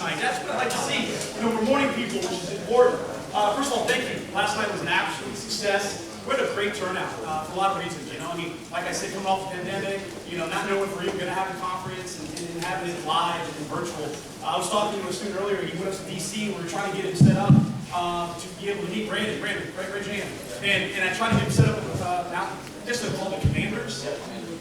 night. That's what I like to see. We're morning people, which is important. First of all, thank you. Last night was an absolute success. We had a great turnout for a lot of reasons. Like I said, coming off the pandemic, not knowing if we were going to have a conference and having it live and virtual. I was talking to a student earlier. He went up to DC. We were trying to get him set up to be able to meet Brandon, great jam. And I tried to get him set up with just called the Commanders,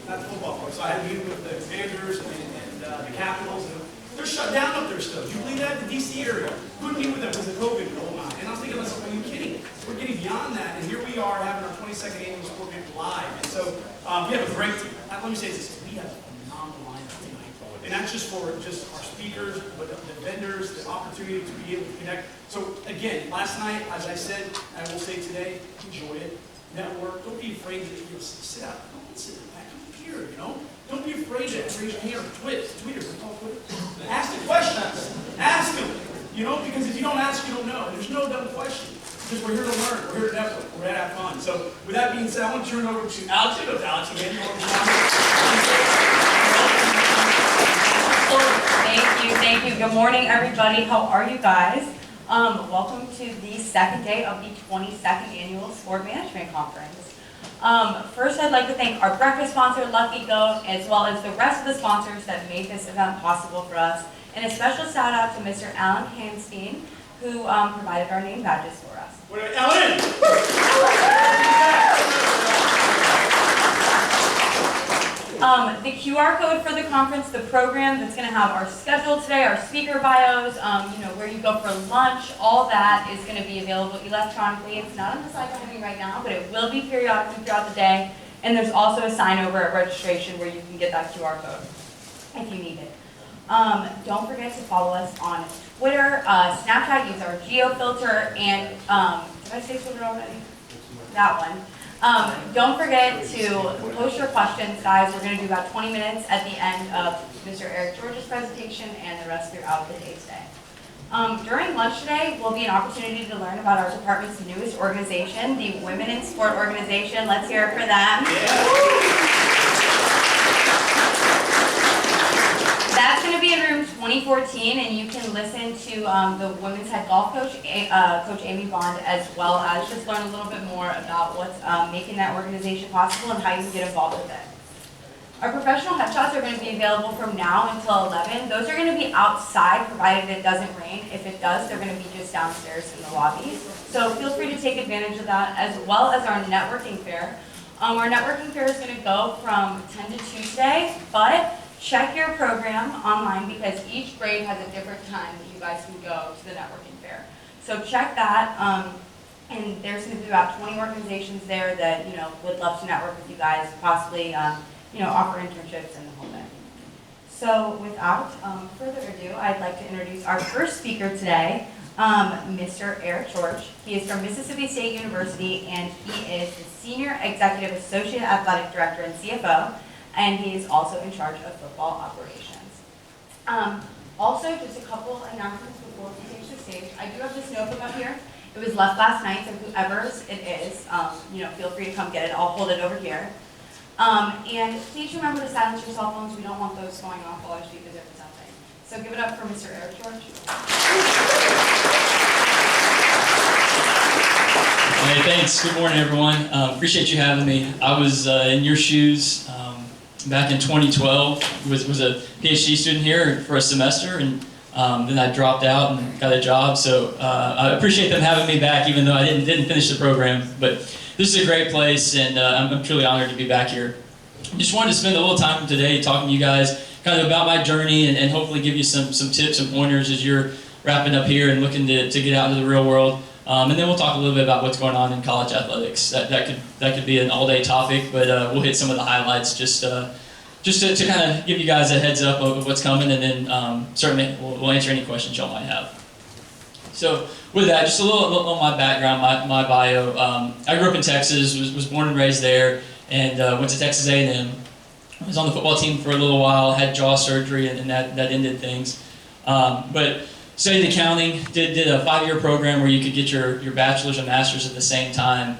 not the football coach. So I had to meet him with the Commanders and the Capitals. And they're shut down up there still. Do you believe that? The DC area. Couldn't meet with them because of COVID and all that. And I was thinking to myself, are you kidding? We're getting beyond that, and here we are having our 22nd annual sport camp live. And so we have a great team. Let me say this: we have a phenomenal lineup tonight, and not just for our speakers, but the vendors, the opportunity to be able to connect. So again, last night, as I said, I will say today, enjoy it, network. Don't be afraid to sit out. Don't sit back. Come here, Don't be afraid to raise your hand or Twitter. Ask the questions. Ask them. Because if you don't ask, you don't know. There's no dumb question. Because we're here to learn. We're here to network. We're here to have fun. So with that being said, I want to turn it over to Alex. Here goes Alex again. Thank you. Good morning, everybody. How are you guys? Welcome to the second day of the 22nd Annual Sport Management Conference. First, I'd like to thank our breakfast sponsor, Lucky Goat, as well as the rest of the sponsors that made this event possible for us. And a special shout out to Mr. Alan Hanstein, who provided our name badges for us. Wait, Alan! The QR code for the conference, the program that's going to have our schedule today, our speaker bios, where you go for lunch, all that is going to be available electronically. It's not on the side behind me right now, but it will be periodically throughout the day. And there's also a sign over at registration where you can get that QR code if you need it. Don't forget to follow us on Twitter, Snapchat, use our geo filter, and did I say Twitter already? That one. Don't forget to post your questions, guys. We're going to do about 20 minutes at the end of Mr. Eric George's presentation and the rest throughout the day today. During lunch today will be an opportunity to learn about our department's newest organization, the Women in Sport Organization. Let's hear it for them. Yeah. That's going to be in room 2014, and you can listen to the women's head golf coach, Coach Amy Bond, as well as just learn a little bit more about what's making that organization possible and how you can get involved with it. Our professional headshots are going to be available from now until 11. Those are going to be outside, provided it doesn't rain. If it does, they're going to be just downstairs in the lobby. So feel free to take advantage of that, as well as our networking fair. Our networking fair is going to go from 10 to 2 today, but check your program online because each grade has a different time that you guys can go to the networking fair. So check that, and there's going to be about 20 organizations there that would love to network with you guys, possibly offer internships and the whole thing. So without further ado, I'd like to introduce our first speaker today, Mr. Eric George. He is from Mississippi State University, and he is the Senior Executive Associate Athletic Director and CFO. And he is also in charge of football operations. Also, just a couple announcements before we take the stage. I do have this notebook up here. It was left last night, so whoever's it is, feel free to come get it. I'll hold it over here. And please remember to silence your cell phones. We don't want those going off while our speakers are presenting. So give it up for Mr. Eric George. Hey, thanks. Good morning, everyone. Appreciate you having me. I was in your shoes. Back in 2012, was a PhD student here for a semester, and then I dropped out and got a job. So I appreciate them having me back, even though I didn't finish the program. But this is a great place, and I'm truly honored to be back here. Just wanted to spend a little time today talking to you guys kind of about my journey and hopefully give you some tips and pointers as you're wrapping up here and looking to get out into the real world. And then we'll talk a little bit about what's going on in college athletics. That could be an all-day topic, but we'll hit some of the highlights just to kind of give you guys a heads up of what's coming, and then certainly we'll answer any questions y'all might have. So with that, just a little on my background, my bio. I grew up in Texas, was born and raised there, and went to Texas A&M. I was on the football team for a little while, had jaw surgery, and that ended things. But studied accounting, did a 5-year program where you could get your bachelor's and master's at the same time.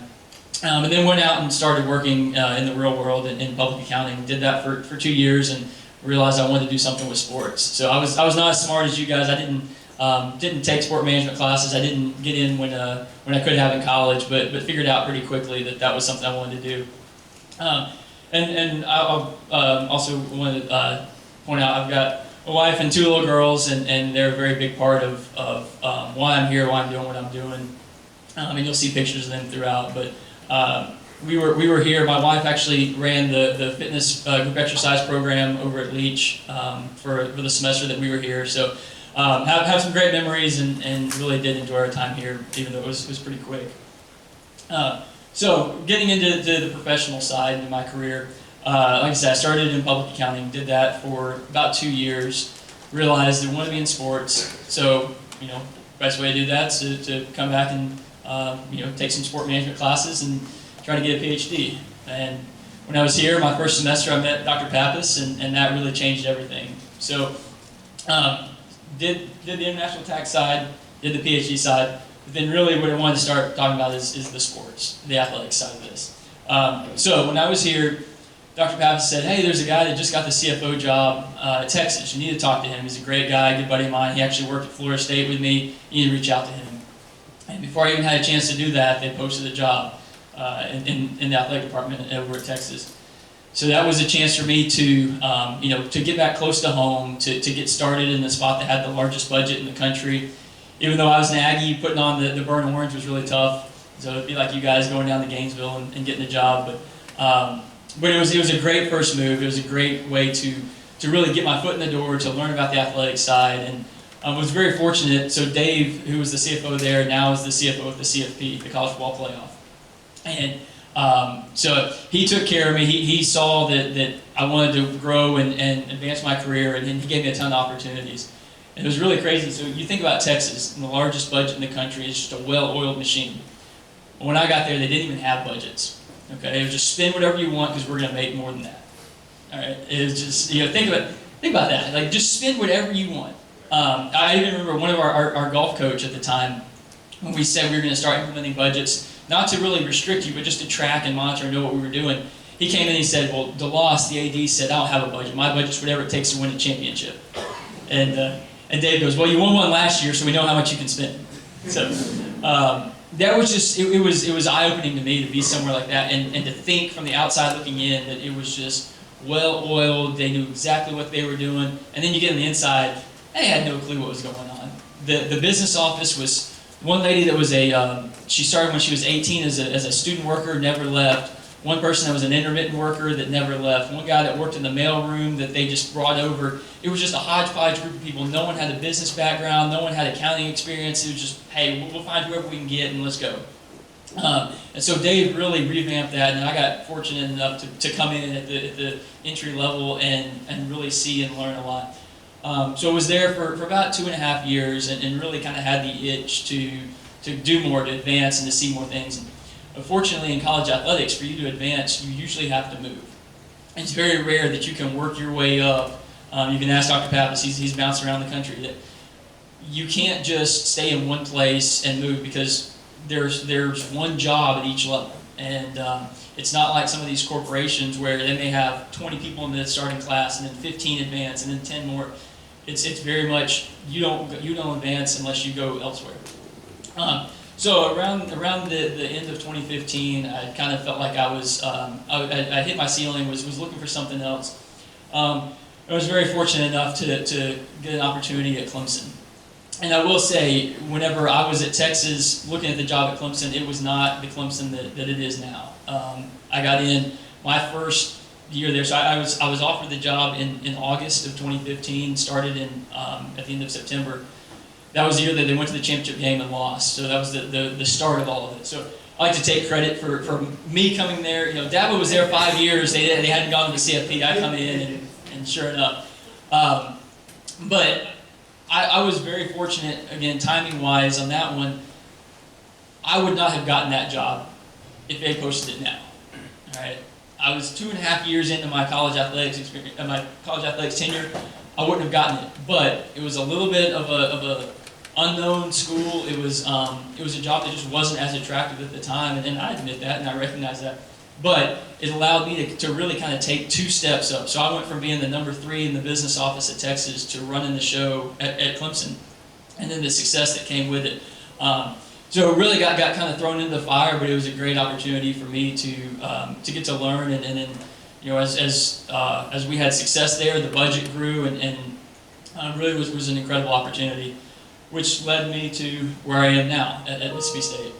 And then went out and started working in the real world in public accounting. Did that for 2 years and realized I wanted to do something with sports. So I was not as smart as you guys. I didn't take sport management classes. I didn't get in when I could have in college, but figured out pretty quickly that was something I wanted to do. And I'll also want to point out I've got a wife and 2 little girls, and they're a very big part of why I'm here, why I'm doing what I'm doing. And you'll see pictures of them throughout. But we were here. My wife actually ran the fitness group exercise program over at Leach for the semester that we were here. So have some great memories, and really did enjoy our time here, even though it was pretty quick. So getting into the professional side of my career, like I said, I started in public accounting, did that for about 2 years, realized I wanted to be in sports, so, best way to do that is to come back and, take some sport management classes and try to get a PhD. And when I was here, my first semester, I met Dr. Pappas, and that really changed everything. So, did the international tax side, did the PhD side, but then really what I wanted to start talking about is the sports, the athletics side of this. So when I was here, Dr. Pappas said, hey, there's a guy that just got the CFO job at Texas. You need to talk to him. He's a great guy, good buddy of mine. He actually worked at Florida State with me. You need to reach out to him. And before I even had a chance to do that, they posted a job in the athletic department over at Texas. So that was a chance for me to, to get back close to home, to get started in the spot that had the largest budget in the country. Even though I was an Aggie, putting on the burnt orange was really tough. So it'd be like you guys going down to Gainesville and getting a job. But it was a great first move. It was a great way to really get my foot in the door, to learn about the athletic side. And I was very fortunate. So Dave, who was the CFO there, now is the CFO of the CFP, the College Football Playoff. And so he took care of me. He saw that I wanted to grow and advance my career, and he gave me a ton of opportunities. And it was really crazy. So you think about Texas, and the largest budget in the country is just a well-oiled machine. When I got there, they didn't even have budgets. Okay, it was just spend whatever you want because we're going to make more than that. All right, it was just, think about that. Like, just spend whatever you want. I even remember one of our golf coach at the time, when we said we were going to start implementing budgets, not to really restrict you, but just to track and monitor and know what we were doing. He came in and he said, well, DeLoss, the AD, said, I don't have a budget. My budget's whatever it takes to win a championship. And Dave goes, well, you won one last year, so we know how much you can spend. So that was just, it was eye-opening to me to be somewhere like that, and to think from the outside looking in that it was just well-oiled, they knew exactly what they were doing, and then you get on the inside, they had no clue what was going on. The business office was, one lady that was she started when she was 18 as a student worker, never left. One person that was an intermittent worker that never left. One guy that worked in the mailroom that they just brought over. It was just a hodgepodge group of people. No one had a business background. No one had accounting experience. It was just, hey, we'll find whoever we can get and let's go. And so Dave really revamped that, and I got fortunate enough to come in at the entry level and really see and learn a lot. So I was there for about 2.5 years and really kind of had the itch to do more, to advance, and to see more things. And unfortunately, in college athletics, for you to advance, you usually have to move. It's very rare that you can work your way up. You can ask Dr. Pappas, he's bounced around the country, that you can't just stay in one place and move, because there's one job at each level. And it's not like some of these corporations where they may have 20 people in the starting class and then 15 advance and then 10 more. It's very much, you don't advance unless you go elsewhere. So around the end of 2015, I kind of felt like I was, I hit my ceiling, was looking for something else. I was very fortunate enough to get an opportunity at Clemson. And I will say, whenever I was at Texas looking at the job at Clemson, it was not the Clemson that it is now. I got in my first year there, so I was offered the job in August of 2015, started at the end of September. That was the year that they went to the championship game and lost. So that was the start of all of it. So I like to take credit for me coming there. Dabo was there 5 years. They hadn't gone to the CFP. I come in and sure enough. But I was very fortunate, again, timing-wise on that one. I would not have gotten that job if they posted it now. All right. I was 2.5 years into my college athletics experience, my college athletics tenure. I wouldn't have gotten it, but it was a little bit of a unknown school. It was a job that just wasn't as attractive at the time, and I admit that, and I recognize that. But it allowed me to really kind of take 2 steps up. So I went from being the number 3 in the business office at Texas to running the show at Clemson, and then the success that came with it. So it really got kind of thrown into the fire, but it was a great opportunity for me to get to learn. And then, you know, as we had success there, the budget grew, and really was an incredible opportunity, which led me to where I am now at Mississippi State.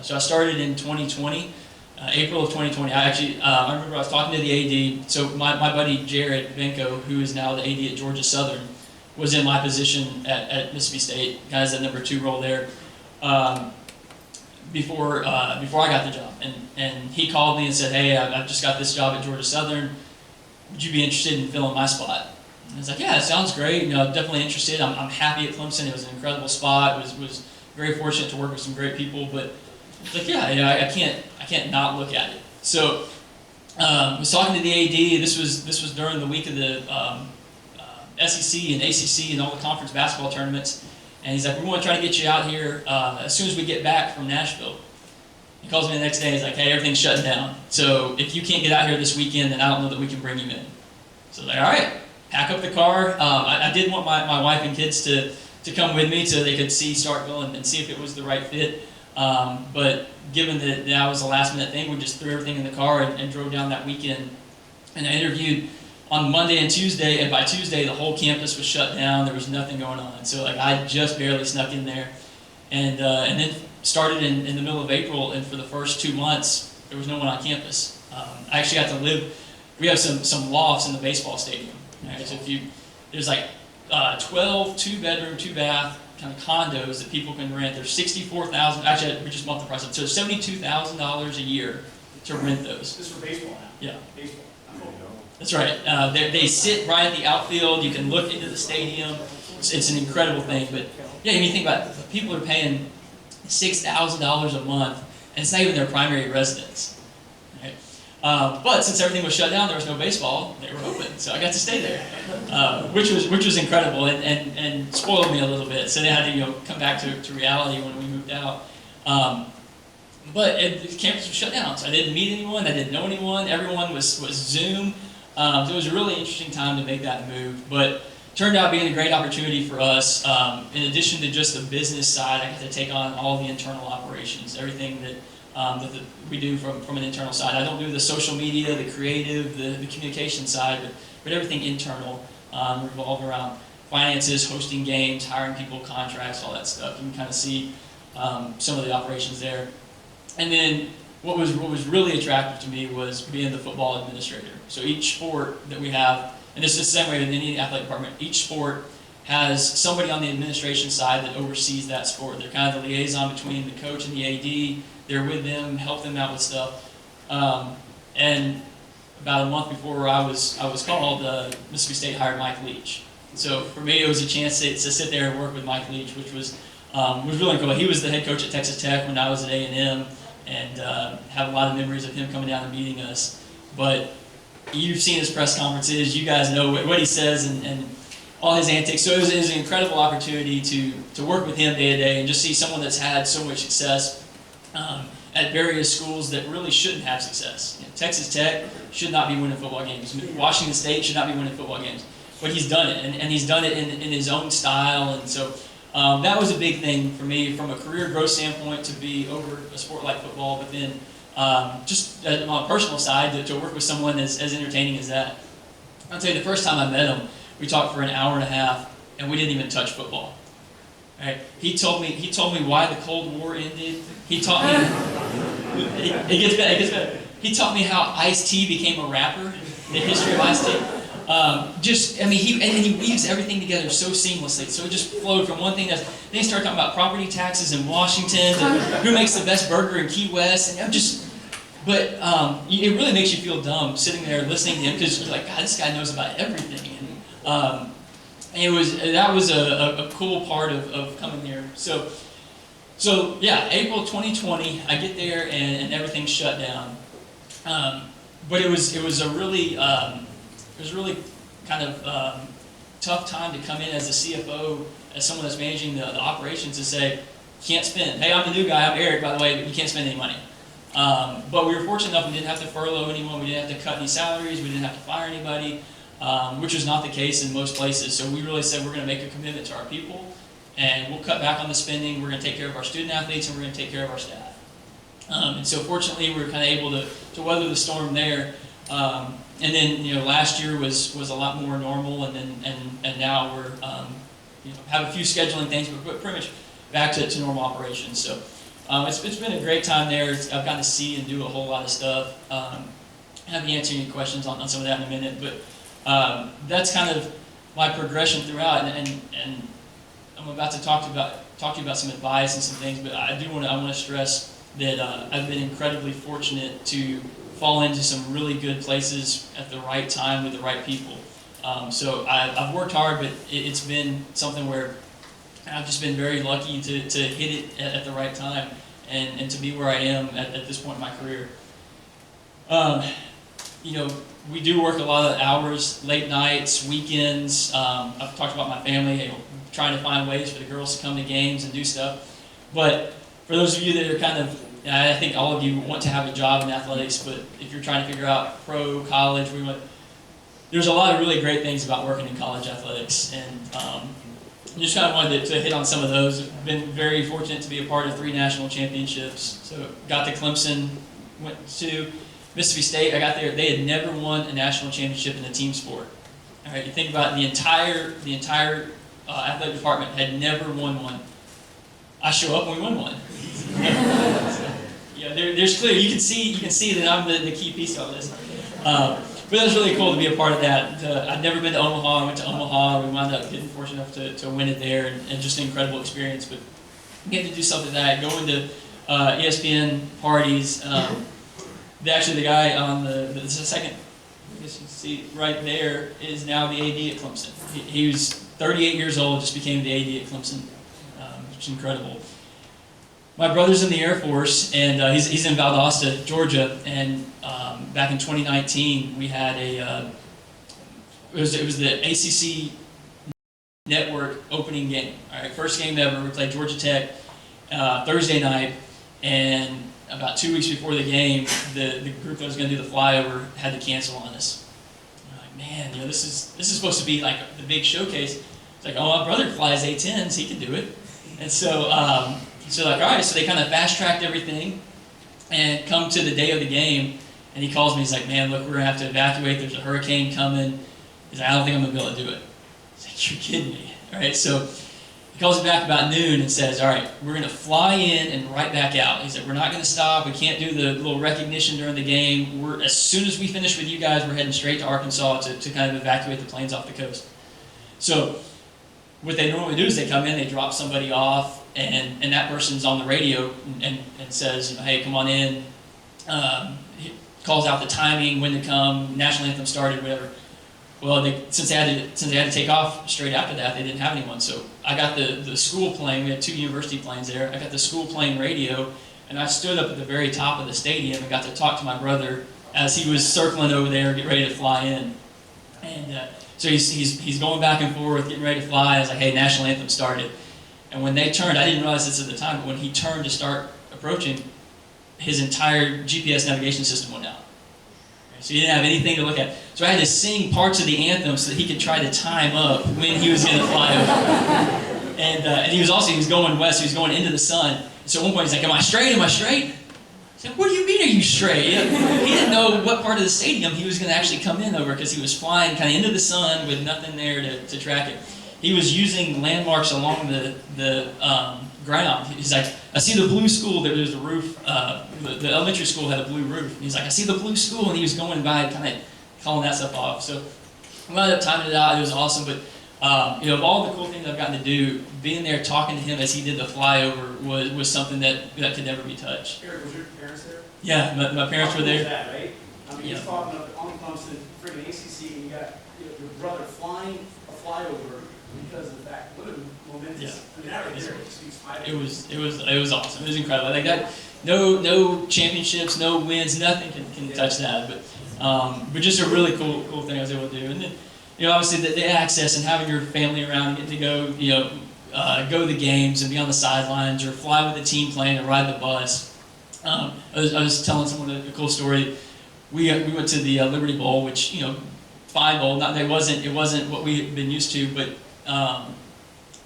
So I started in 2020. April of 2020, I remember I was talking to the AD. So my buddy Jared Benko, who is now the AD at Georgia Southern, was in my position at Mississippi State, kind of as the number 2 role there, before I got the job. And he called me and said, "Hey, I've just got this job at Georgia Southern. Would you be interested in filling my spot?" And I was like, "Yeah, it sounds great. You know, definitely interested. I'm happy at Clemson. It was an incredible spot. Was very fortunate to work with some great people, but." Like, yeah, you know, I can't not look at it. So I was talking to the AD. This was during the week of the SEC and ACC and all the conference basketball tournaments, and he's like, "We want to try to get you out here as soon as we get back from Nashville." He calls me the next day. He's like, "Hey, everything's shutting down. So if you can't get out here this weekend, then I don't know that we can bring you in." So I was like, "All right, pack up the car." I did want my wife and kids to come with me so they could see Starkville and see if it was the right fit. But given that that was a last minute thing, we just threw everything in the car and drove down that weekend. And I interviewed on Monday and Tuesday, and by Tuesday the whole campus was shut down. There was nothing going on. So like I just barely snuck in there, and then started in the middle of April. And for the first 2 months, there was no one on campus. I actually got to live. We have some lofts in the baseball stadium. Right? So there's like 12 2-bedroom, 2-bath. Kind of condos that people can rent. There's 64,000. Actually, we just bumped the price up. So $72,000 a year to rent those. This is for baseball now. Yeah. Baseball. That's right. They sit right at the outfield. You can look into the stadium. It's an incredible thing. But yeah, when you think about it, people are paying $6,000 a month, and it's not even their primary residence. Right? But since everything was shut down, there was no baseball. They were open, so I got to stay there, which was incredible and spoiled me a little bit. So they had to come back to reality when we moved out. But the campus was shut down, so I didn't meet anyone. I didn't know anyone. Everyone was Zoom. So it was a really interesting time to make that move. But turned out being a great opportunity for us. In addition to just the business side, I got to take on all the internal operations, everything that we do from an internal side. I don't do the social media, the creative, the communication side, but everything internal revolved around finances, hosting games, hiring people, contracts, all that stuff. You can kind of see some of the operations there. And then what was really attractive to me was being the football administrator. So each sport that we have, and this is the same way with any athletic department, each sport has somebody on the administration side that oversees that sport. They're kind of the liaison between the coach and the AD. They're with them, help them out with stuff. And about a month before I was called, Mississippi State hired Mike Leach. So for me, it was a chance to sit there and work with Mike Leach, which was really cool. He was the head coach at Texas Tech when I was at A&M, and have a lot of memories of him coming down and meeting us. But you've seen his press conferences. You guys know what he says and all his antics. So it was an incredible opportunity to work with him day to day and just see someone that's had so much success at various schools that really shouldn't have success. You know, Texas Tech should not be winning football games. Washington State should not be winning football games. But he's done it, and he's done it in his own style. And so that was a big thing for me from a career growth standpoint to be over a sport like football, but then just on a personal side to work with someone as entertaining as that. I'll tell you, the first time I met him, we talked for an hour and a half, and we didn't even touch football. Right? He told me why the Cold War ended. He taught me. It gets better. He taught me how Ice-T became a rapper. The history of Ice-T. He weaves everything together so seamlessly. So it just flowed from one thing to then he started talking about property taxes in Washington, who makes the best burger in Key West, and it really makes you feel dumb sitting there listening to him because you're like, God, this guy knows about everything. And that was a cool part of coming here. So yeah, April 2020, I get there and everything's shut down. But it was a really kind of tough time to come in as a CFO, as someone that's managing the operations, to say, can't spend. Hey, I'm the new guy. I'm Eric, by the way, but you can't spend any money. But we were fortunate enough we didn't have to furlough anyone, we didn't have to cut any salaries, we didn't have to fire anybody, which was not the case in most places. So we really said we're going to make a commitment to our people, and we'll cut back on the spending, we're going to take care of our student athletes, and we're going to take care of our staff. And so fortunately we were kind of able to weather the storm there. And then last year was a lot more normal, and now we're have a few scheduling things, but pretty much back to normal operations. So it's been a great time there. I've gotten to see and do a whole lot of stuff. I'll be answering any questions on some of that in a minute, but that's kind of my progression throughout. And I'm about to talk to you about some advice and some things, but I want to stress that I've been incredibly fortunate to fall into some really good places at the right time with the right people. So I've worked hard, but it's been something where I've just been very lucky to hit it at the right time and to be where I am at this point in my career. We do work a lot of hours, late nights, weekends. I've talked about my family, trying to find ways for the girls to come to games and do stuff. But for those of you that are kind of, I think all of you want to have a job in athletics, but if you're trying to figure out pro, college, there's a lot of really great things about working in college athletics, and just kind of wanted to hit on some of those. Been very fortunate to be a part of 3 national championships. So got to Clemson, went to Mississippi State. I got there. They had never won a national championship in a team sport. All right, you think about it, the entire athletic department had never won one. I show up and we won one. There's clear. You can see that I'm the key piece of this. But it was really cool to be a part of that. I'd never been to Omaha. I went to Omaha. We wound up getting fortunate enough to win it there, and just an incredible experience. But getting to do something like that, going to ESPN parties. Actually, the guy on the second, I guess you can see right there, is now the AD at Clemson. He was 38 years old, just became the AD at Clemson, which is incredible. My brother's in the Air Force, and he's in Valdosta, Georgia, and back in 2019, we had it was the ACC Network opening game. All right, first game ever. We played Georgia Tech Thursday night, and about 2 weeks before the game, the group that was going to do the flyover had to cancel on us. And we're like, man, this is supposed to be like the big showcase. It's like, oh, my brother flies A-10s, he can do it. And so, all right, so they kind of fast-tracked everything and come to the day of the game, and he calls me, he's like, man, look, we're going to have to evacuate, there's a hurricane coming. He's like, I don't think I'm going to be able to do it. I was like, you're kidding me. All right, so he calls me back about noon and says, all right, we're going to fly in and right back out. He said, we're not going to stop, we can't do the little recognition during the game. As soon as we finish with you guys, we're heading straight to Arkansas to kind of evacuate the planes off the coast. So what they normally do is they come in, they drop somebody off, and that person's on the radio and says, hey, come on in. He calls out the timing, when to come, national anthem started, whatever. Well, since they had to take off straight after that, they didn't have anyone. So I got the school plane. We had 2 university planes there. I got the school plane radio, and I stood up at the very top of the stadium and got to talk to my brother as he was circling over there, getting ready to fly in. And so he's going back and forth, getting ready to fly. I was like, hey, national anthem started. And when they turned, I didn't realize this at the time, but when he turned to start approaching, his entire GPS navigation system went out. So he didn't have anything to look at. So I had to sing parts of the anthem so that he could try to time up when he was going to fly over. And he was going west, he was going into the sun. So at one point he's like, am I straight? Am I straight? I said, what do you mean are you straight? He didn't know what part of the stadium he was going to actually come in over because he was flying kind of into the sun with nothing there to track it. He was using landmarks along the ground. He's like, I see the blue school. There was a roof. The elementary school had a blue roof. And he's like, I see the blue school. And he was going by kind of calling that stuff off. So we wound up timing it out. It was awesome. But of all the cool things I've gotten to do, being there talking to him as he did the flyover was something that could never be touched. Eric, was your parents there? Yeah, my parents were there. That, right? I mean, he's talking up on Clemson, freaking ACC, and you got your brother flying a flyover because of the fact. What a momentous. Yeah. I mean, that right there speaks volumes. It was awesome. It was incredible. Like that, no championships, no wins, nothing can touch that. But just a really cool thing I was able to do. And then, obviously the access and having your family around and getting to go, go to the games and be on the sidelines or fly with the team plane and ride the bus. I was telling someone a cool story. We went to the Liberty Bowl, which, 5-bowl. It wasn't what we had been used to, but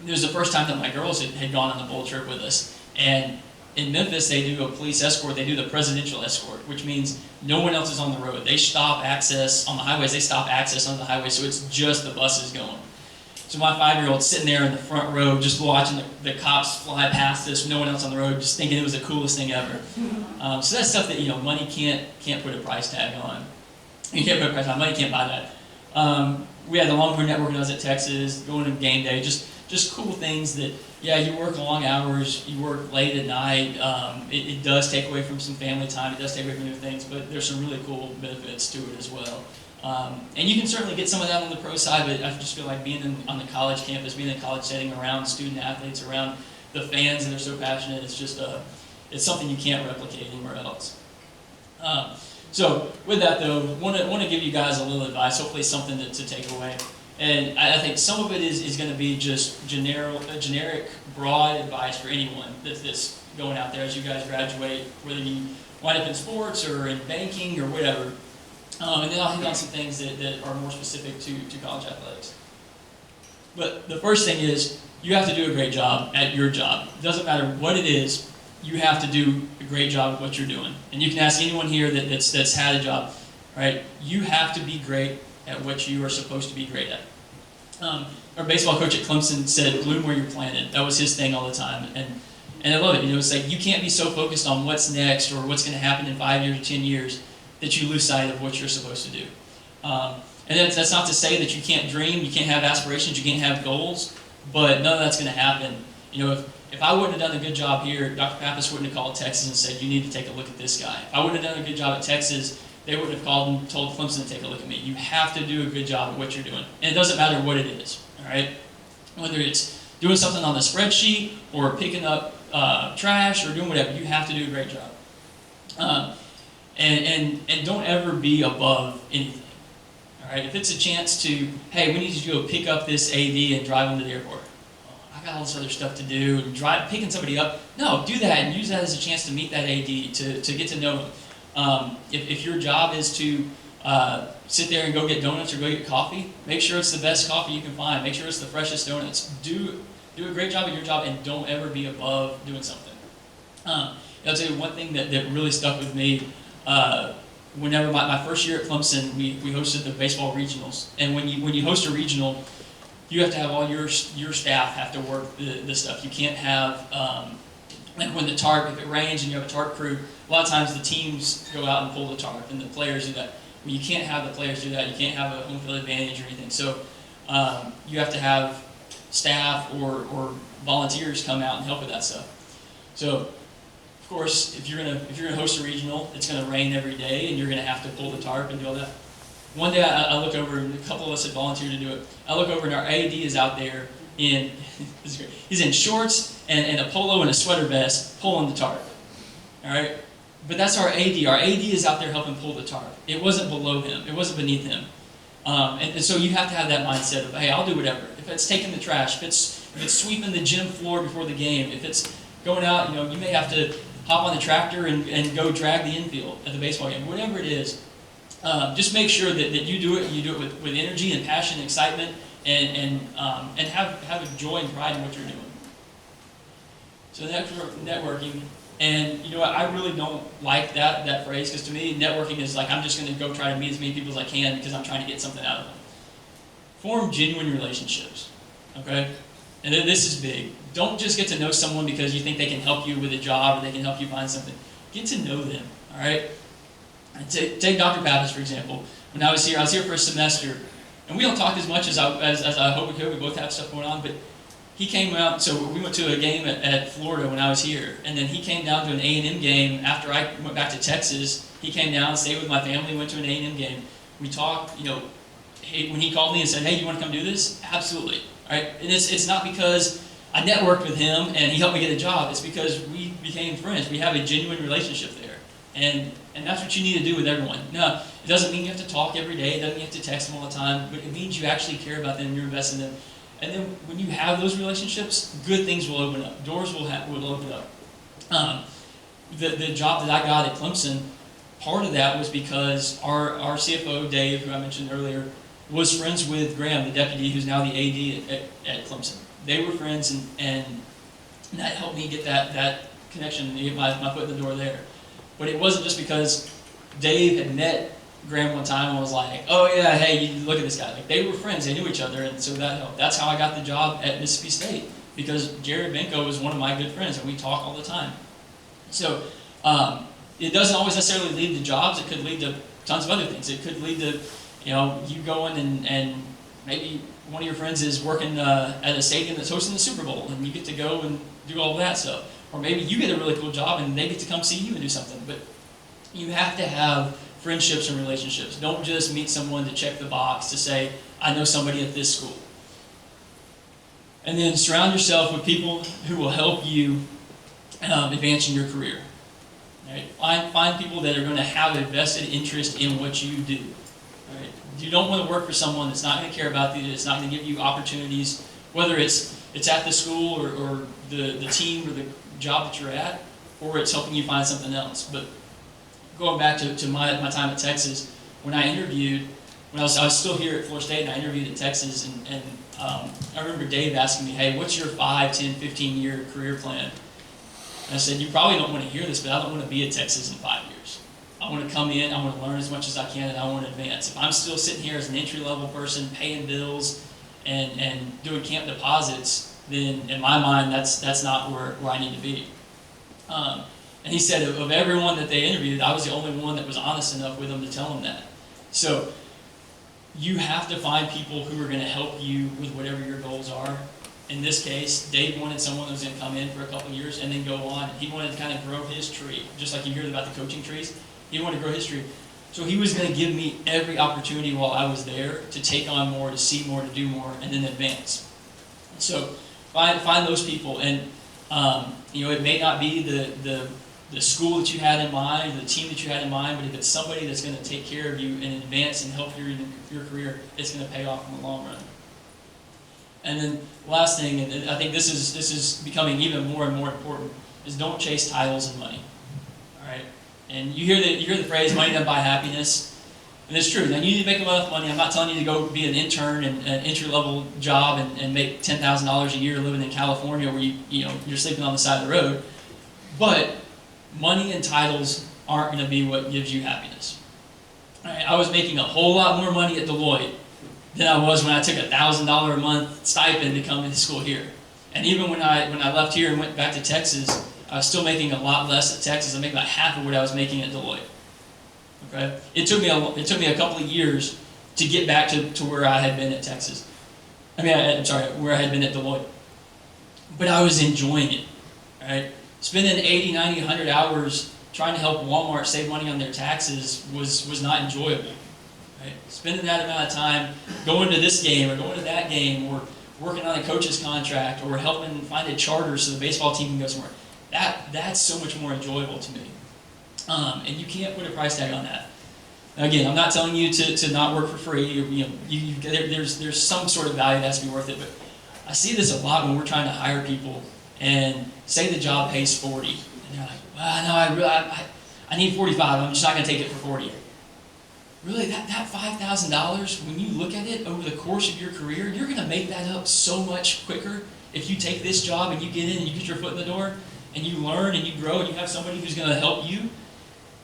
it was the first time that my girls had gone on the bowl trip with us. And in Memphis, they do a police escort. They do the presidential escort, which means no one else is on the road. They stop access on the highways. They stop access on the highway, so it's just the buses going. So my 5-year-old's sitting there in the front row just watching the cops fly past us, no one else on the road, just thinking it was the coolest thing ever. So that's stuff that, money can't put a price tag on. You can't put a price on. Money can't buy that. We had the Longhorn Network when I was at Texas, going to game day, just cool things that, yeah, you work long hours, you work late at night. It does take away from some family time. It does take away from new things, but there's some really cool benefits to it as well. And you can certainly get some of that on the pro side, but I just feel like being on the college campus, being in a college setting, around student athletes, around the fans that are so passionate, it's something you can't replicate anywhere else. So with that though, want to give you guys a little advice, hopefully something to take away. And I think some of it is going to be just generic, broad advice for anyone that's going out there as you guys graduate, whether you wind up in sports or in banking or whatever. And then I'll hit on some things that are more specific to college athletics. But the first thing is, you have to do a great job at your job. It doesn't matter what it is, you have to do a great job at what you're doing. And you can ask anyone here that's had a job, right? You have to be great at what you are supposed to be great at. Our baseball coach at Clemson said, bloom where you're planted. That was his thing all the time. And I love it. It's like you can't be so focused on what's next or what's going to happen in 5 years or 10 years that you lose sight of what you're supposed to do. And that's not to say that you can't dream, you can't have aspirations, you can't have goals, but none of that's going to happen. If I wouldn't have done a good job here, Dr. Pappas wouldn't have called Texas and said, you need to take a look at this guy. If I wouldn't have done a good job at Texas, they wouldn't have called and told Clemson to take a look at me. You have to do a good job at what you're doing. And it doesn't matter what it is, all right? Whether it's doing something on the spreadsheet or picking up trash or doing whatever, you have to do a great job. And don't ever be above anything. All right, if it's a chance to, hey, we need you to go pick up this AD and drive them to the airport. Oh, I got all this other stuff to do, and picking somebody up. No, do that and use that as a chance to meet that AD, to get to know him. If your job is to sit there and go get donuts or go get coffee, make sure it's the best coffee you can find. Make sure it's the freshest donuts. Do a great job at your job and don't ever be above doing something. I'll tell you one thing that really stuck with me. Whenever my first year at Clemson, we hosted the baseball regionals, and when you host a regional, you have to have all your staff have to work the stuff. You can't have like when the tarp, if it rains and you have a tarp crew, a lot of times the teams go out and pull the tarp, and the players do that. Well, you can't have the players do that. You can't have a home field advantage or anything. So you have to have staff or volunteers come out and help with that stuff. So. Of course, if you're gonna host a regional, it's gonna rain every day, and you're gonna have to pull the tarp and do all that. One day, I look over, and a couple of us had volunteered to do it. I look over, and our AD is out there in he's in shorts and a polo and a sweater vest, pulling the tarp. All right, but that's our AD. Our AD is out there helping pull the tarp. It wasn't below him. It wasn't beneath him. And so you have to have that mindset of, hey, I'll do whatever. If it's taking the trash, if it's sweeping the gym floor before the game, if it's going out, you may have to hop on the tractor and go drag the infield at the baseball game, whatever it is. Just make sure that you do it with energy and passion and excitement, and have a joy and pride in what you're doing. So networking, and I really don't like that phrase, because to me networking is like I'm just going to go try to meet as many people as I can because I'm trying to get something out of them. Form genuine relationships, okay? And this is big. Don't just get to know someone because you think they can help you with a job or they can help you find something. Get to know them, all right? Take Dr. Pappas, for example. When I was here for a semester, and we don't talk as much as I hope we could. We both have stuff going on, but he came out, so we went to a game at Florida when I was here, and then he came down to an A&M game after I went back to Texas. He came down, stayed with my family, went to an A&M game. We talked, when he called me and said, hey, you want to come do this? Absolutely. All right? And it's not because I networked with him and he helped me get a job. It's because we became friends. We have a genuine relationship there. And that's what you need to do with everyone. Now, it doesn't mean you have to talk every day. It doesn't mean you have to text them all the time. But it means you actually care about them, you're invested in them. And then when you have those relationships, good things will open up. Doors will open up. the job that I got at Clemson, part of that was because our CFO, Dave, who I mentioned earlier, was friends with Graham, the deputy who's now the AD at Clemson. They were friends, and that helped me get that connection and get my foot in the door there. But it wasn't just because Dave had met Graham one time and was like, oh yeah, hey, you look at this guy. Like, they were friends, they knew each other, and so that helped. That's how I got the job at Mississippi State, because Jared Benko was one of my good friends, and we talk all the time. So it doesn't always necessarily lead to jobs. It could lead to tons of other things. It could lead to, you going and maybe one of your friends is working at a stadium that's hosting the Super Bowl, and you get to go and do all of that stuff. Or maybe you get a really cool job and they get to come see you and do something. But you have to have friendships and relationships. Don't just meet someone to check the box to say, I know somebody at this school. And then surround yourself with people who will help you advance in your career. Right? Find people that are going to have a vested interest in what you do. Right? You don't want to work for someone that's not going to care about you, that's not going to give you opportunities, whether it's at the school or the team or the job that you're at, or it's helping you find something else. But going back to my time at Texas, when I interviewed, when I was still here at Florida State and I interviewed at Texas, and I remember Dave asking me, hey, what's your 5, 10, 15-year career plan? And I said, you probably don't want to hear this, but I don't want to be at Texas in 5 years. I want to come in, I want to learn as much as I can, and I want to advance. If I'm still sitting here as an entry-level person, paying bills and doing camp deposits, then in my mind, that's not where I need to be. And he said of everyone that they interviewed, I was the only one that was honest enough with them to tell them that. So you have to find people who are going to help you with whatever your goals are. In this case, Dave wanted someone who was going to come in for a couple of years and then go on. He wanted to kind of grow his tree, just like you heard about the coaching trees. He wanted to grow his tree. So he was going to give me every opportunity while I was there to take on more, to see more, to do more, and then advance. So find those people, and it may not be the school that you had in mind, the team that you had in mind, but if it's somebody that's going to take care of you and advance and help your career, it's going to pay off in the long run. And then last thing, and I think this is becoming even more and more important, is don't chase titles and money. All right, and you hear the phrase "money doesn't buy happiness," and it's true. Now you need to make enough money. I'm not telling you to go be an intern and an entry-level job and make $10,000 a year living in California where you're sleeping on the side of the road. But money and titles aren't going to be what gives you happiness. All right, I was making a whole lot more money at Deloitte than I was when I took $1,000 a month stipend to come into school here. And even when I left here and went back to Texas, I was still making a lot less at Texas. I make about half of what I was making at Deloitte. Okay, it took me a couple of years to get back to where I had been at Texas. Where I had been at Deloitte. But I was enjoying it. Right, spending 80, 90, 100 hours trying to help Walmart save money on their taxes was not enjoyable. Right? Spending that amount of time going to this game or going to that game or working on a coach's contract or helping find a charter so the baseball team can go somewhere, that's so much more enjoyable to me. And you can't put a price tag on that. Again, I'm not telling you to not work for free. There's some sort of value that has to be worth it. But I see this a lot when we're trying to hire people and say the job pays 40, and they're like, well, no, I need 45. I'm just not going to take it for 40. Really, that $5,000, when you look at it over the course of your career, you're going to make that up so much quicker if you take this job and you get in and you get your foot in the door and you learn and you grow and you have somebody who's going to help you.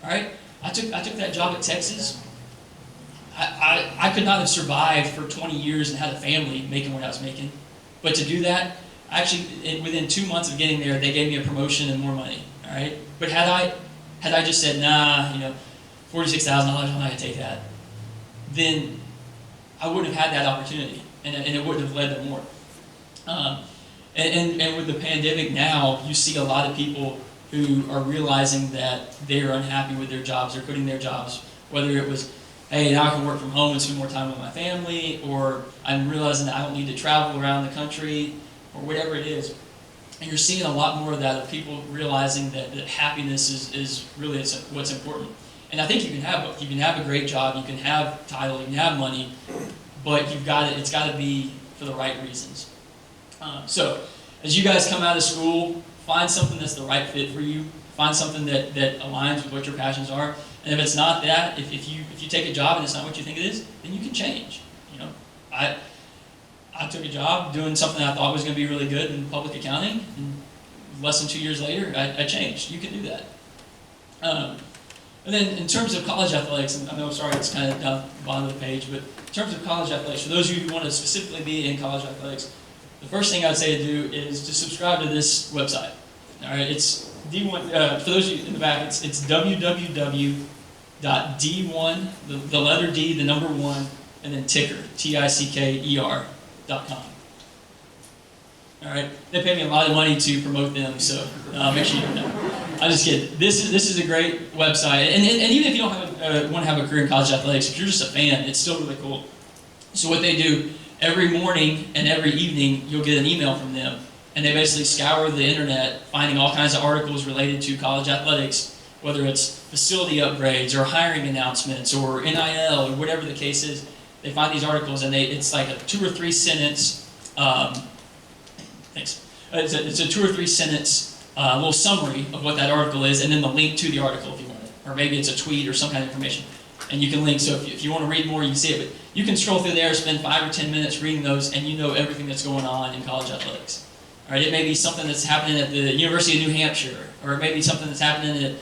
All right, I took that job at Texas. I could not have survived for 20 years and had a family making what I was making, but to do that, actually, within 2 months of getting there, they gave me a promotion and more money. All right, but had I just said, nah, $46,000, I'm not going to take that, then I wouldn't have had that opportunity, and it wouldn't have led to more. And with the pandemic now, you see a lot of people who are realizing that they are unhappy with their jobs. They're quitting their jobs, whether it was, hey, now I can work from home and spend more time with my family, or I'm realizing that I don't need to travel around the country, or whatever it is. And you're seeing a lot more of that, of people realizing that happiness is really what's important. And I think you can have both. You can have a great job, you can have title, you can have money, but it's got to be for the right reasons. So, as you guys come out of school, find something that's the right fit for you. find something that aligns with what your passions are. And if it's not that, if you take a job and it's not what you think it is, then you can change. You know, I took a job doing something I thought was going to be really good in public accounting, and less than 2 years later, I changed. You can do that. And then in terms of college athletics, and I know, sorry, it's kind of down the bottom of the page, but in terms of college athletics, for those of you who want to specifically be in college athletics, the first thing I'd say to do is to subscribe to this website. All right, it's D1. For those of you in the back, it's www.d1, the letter D, the number 1, and then ticker, TICKER.com. All right, they pay me a lot of money to promote them, so make sure you know. I'm just kidding. This is a great website, and even if you don't want to have a career in college athletics, if you're just a fan, it's still really cool. So what they do, every morning and every evening, you'll get an email from them, and they basically scour the internet, finding all kinds of articles related to college athletics, whether it's facility upgrades or hiring announcements or NIL or whatever the case is. They find these articles, and it's like a 2 or 3 sentence. Thanks. It's a 2 or 3 sentence little summary of what that article is, and then the link to the article if you want it. Or maybe it's a tweet or some kind of information. And you can link, so if you want to read more, you can see it. But you can scroll through there, spend 5 or 10 minutes reading those, and you know everything that's going on in college athletics. All right, it may be something that's happening at the University of New Hampshire, or it may be something that's happening at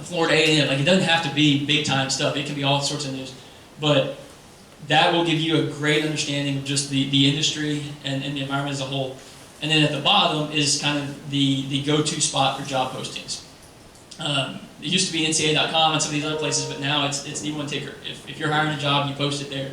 Florida A&M. Like, it doesn't have to be big-time stuff. It can be all sorts of news. But that will give you a great understanding of just the industry and the environment as a whole. And then at the bottom is kind of the go-to spot for job postings. It used to be NCAA.com and some of these other places, but now it's D1 Ticker. If you're hiring a job, you post it there.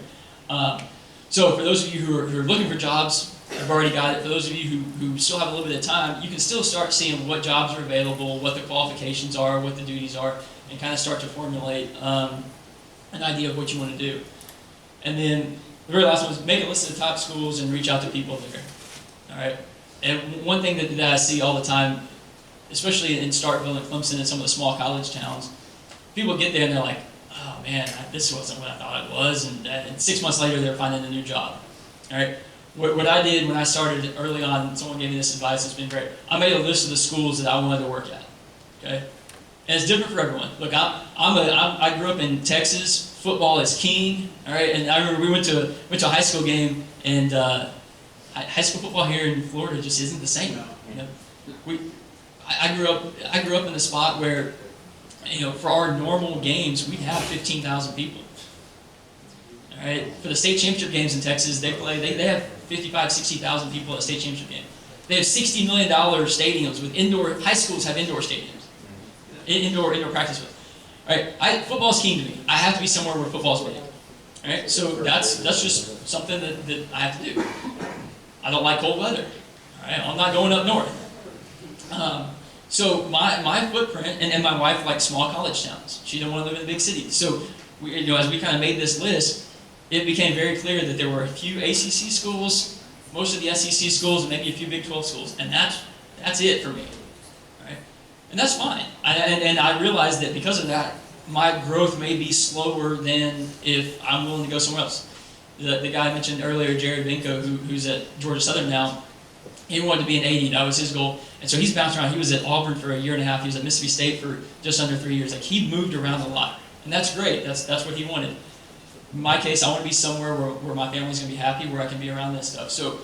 So for those of you who are looking for jobs, you've already got it. For those of you who still have a little bit of time, you can still start seeing what jobs are available, what the qualifications are, what the duties are, and kind of start to formulate an idea of what you want to do. And then the very last one is make a list of the top schools and reach out to people there. All right. And one thing that I see all the time, especially in Starkville and Clemson and some of the small college towns, people get there and they're like, oh man, this wasn't what I thought it was, and 6 months later they're finding a new job. All right. What I did when I started early on, someone gave me this advice, it's been great. I made a list of the schools that I wanted to work at. Okay. And it's different for everyone. Look, I grew up in Texas. Football is king. All right. And I remember we went to a high school game, and high school football here in Florida just isn't the same. You know, I grew up in a spot where, you know, for our normal games we'd have 15,000 people. All right, for the state championship games in Texas, they have 55, 60,000 people at a state championship game. They have $60 million stadiums with high schools have indoor stadiums, indoor practice fields. All right, football's key to me. I have to be somewhere where football's played. All right, so that's just something that I have to do. I don't like cold weather. All right, I'm not going up north. So my footprint, and my wife likes small college towns. She didn't want to live in the big cities. So as we kind of made this list, it became very clear that there were a few ACC schools, most of the SEC schools, and maybe a few Big 12 schools, and that's it for me. All right? And that's fine. And I realized that because of that, my growth may be slower than if I'm willing to go somewhere else. The guy I mentioned earlier, Jerry Vinko, who's at Georgia Southern now, he wanted to be an 80. That was his goal. And so he's bounced around. He was at Auburn for a year and a half. He was at Mississippi State for just under 3 years. Like, he moved around a lot. And that's great. That's what he wanted. In my case, I want to be somewhere where my family's going to be happy, where I can be around this stuff. So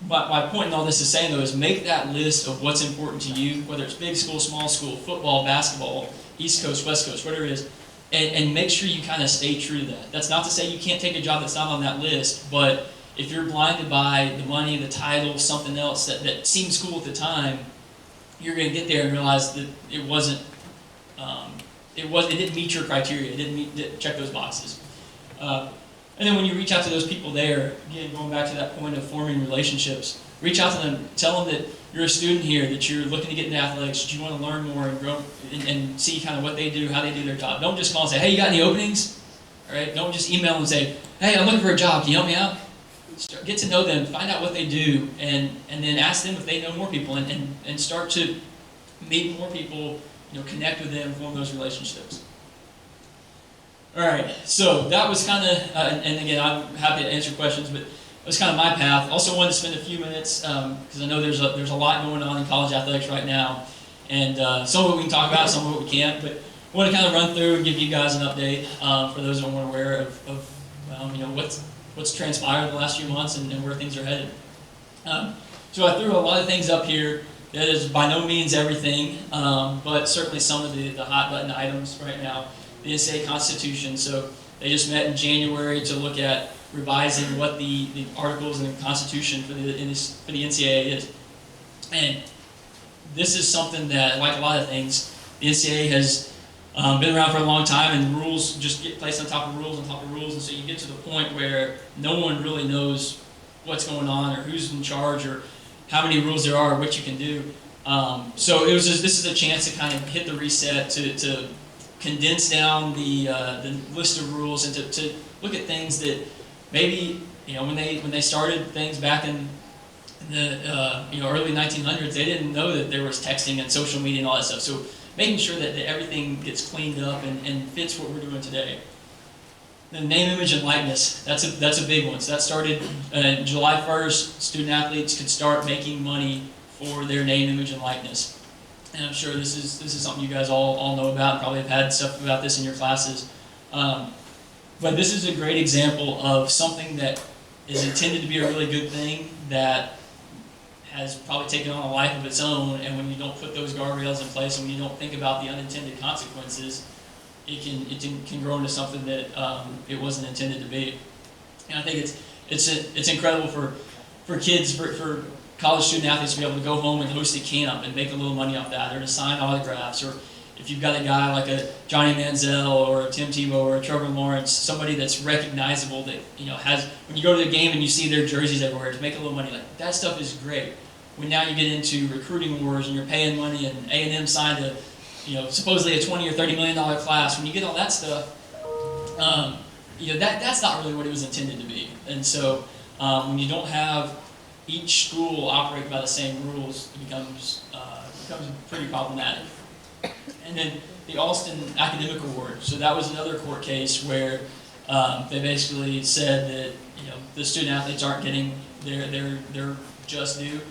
my point in all this is saying, though, is make that list of what's important to you, whether it's big school, small school, football, basketball, East Coast, West Coast, whatever it is, and make sure you kind of stay true to that. That's not to say you can't take a job that's not on that list, but if you're blinded by the money, the title, something else that seemed cool at the time, you're going to get there and realize that it wasn't. It didn't meet your criteria. It didn't check those boxes. And then when you reach out to those people there, again, going back to that point of forming relationships, reach out to them, tell them that you're a student here, that you're looking to get into athletics, that you want to learn more and grow and see kind of what they do, how they do their job. Don't just call and say, hey, you got any openings? All right? Don't just email and say, hey, I'm looking for a job. Can you help me out? Get to know them, find out what they do, and then ask them if they know more people, and start to meet more people, connect with them, form those relationships. All right, so that was kind of, and again, I'm happy to answer questions, but that was kind of my path. Also wanted to spend a few minutes, because I know there's a lot going on in college athletics right now, And some of it we can talk about, some of it we can't. But I want to kind of run through and give you guys an update for those who aren't aware of what's transpired in the last few months and where things are headed. So I threw a lot of things up here. That is by no means everything, but certainly some of the hot button items right now. The NCAA Constitution. So they just met in January to look at revising what the articles in the Constitution for the NCAA is. And this is something that, like a lot of things, the NCAA has been around for a long time, and rules just get placed on top of rules on top of rules, and so you get to the point where no one really knows what's going on or who's in charge or how many rules there are or what you can do. So it was just, this is a chance to kind of hit the reset, to condense down the list of rules and to look at things that maybe, when they started things back in the early 1900s, they didn't know that there was texting and social media and all that stuff. So making sure that everything gets cleaned up and fits what we're doing today. The name, image, and likeness, that's a big one. So that started July 1st, student athletes could start making money for their name, image, and likeness. And I'm sure this is something you guys all know about, and probably have had stuff about this in your classes. But this is a great example of something that is intended to be a really good thing that has probably taken on a life of its own, and when you don't put those guardrails in place and when you don't think about the unintended consequences, it can grow into something that it wasn't intended to be. And I think it's incredible for kids, for college student athletes to be able to go home and host a camp and make a little money off that, or to sign autographs, or if you've got a guy like a Johnny Manziel or a Tim Tebow or a Trevor Lawrence, somebody that's recognizable that has, when you go to the game and you see their jerseys everywhere, to make a little money, like that stuff is great. When now you get into recruiting wars and you're paying money, and A&M signed a supposedly a $20 or $30 million class, when you get all that stuff, that's not really what it was intended to be. And so when you don't have each school operate by the same rules, it becomes pretty problematic. And then the Alston Academic Award. So that was another court case where they basically said that the student athletes aren't getting their just due.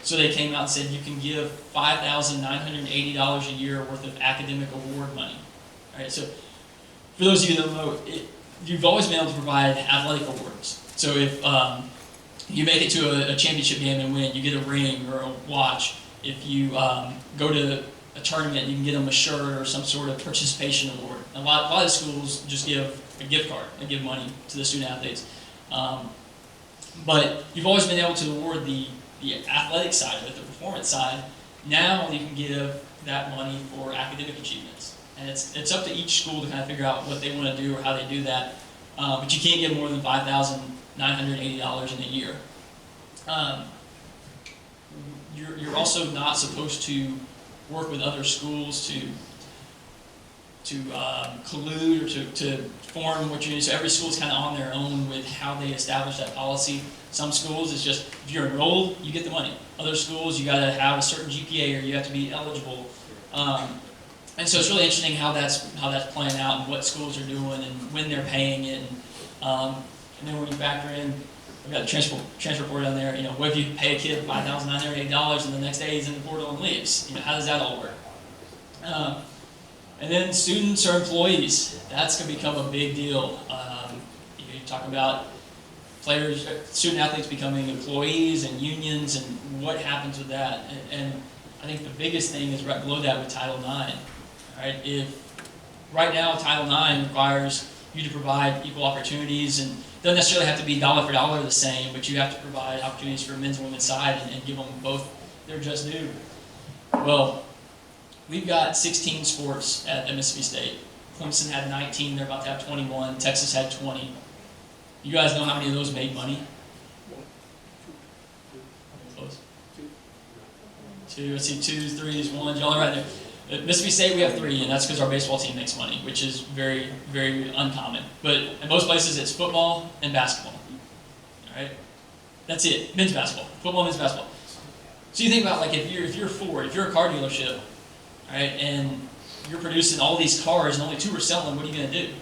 So they came out and said you can give $5,980 a year worth of academic award money. All right, so for those of you that don't know, you've always been able to provide athletic awards. So if you make it to a championship game and win, you get a ring or a watch. If you go to a tournament, you can get them a shirt or some sort of participation award. And a lot of schools just give a gift card and give money to the student athletes. But you've always been able to award the athletic side of it, the performance side. Now you can give that money for academic achievements. And it's up to each school to kind of figure out what they want to do or how they do that. But you can't give more than $5,980 in a year. You're also not supposed to work with other schools to collude or to form what you do. So every school is kind of on their own with how they establish that policy. Some schools, it's just, if you're enrolled, you get the money. Other schools, you got to have a certain GPA or you have to be eligible. And so it's really interesting how that's playing out and what schools are doing and when they're paying it. And then when you factor in, we've got the transfer portal down there. What if you pay a kid $5,980 and the next day he's in the portal and leaves? How does that all work? And then students or employees, that's going to become a big deal. You talk about players, student athletes becoming employees and unions and what happens with that. And I think the biggest thing is right below that with Title IX. Right? If right now Title IX requires you to provide equal opportunities, and it doesn't necessarily have to be dollar for dollar the same, but you have to provide opportunities for men's and women's side and give them both their just due. Well, we've got 16 sports at Mississippi State. Clemson had 19, they're about to have 21. Texas had 20. You guys know how many of those made money? Close. Two, let's see, twos, threes, ones, y'all are right there. At Mississippi State, we have 3, and that's because our baseball team makes money, which is very, very uncommon. But in most places, it's football and basketball. All right? That's it. Men's basketball. Football, men's basketball. So you think about, like, if you're Ford, if you're a car dealership, all right, and you're producing all these cars and only 2 are selling, what are you going to do?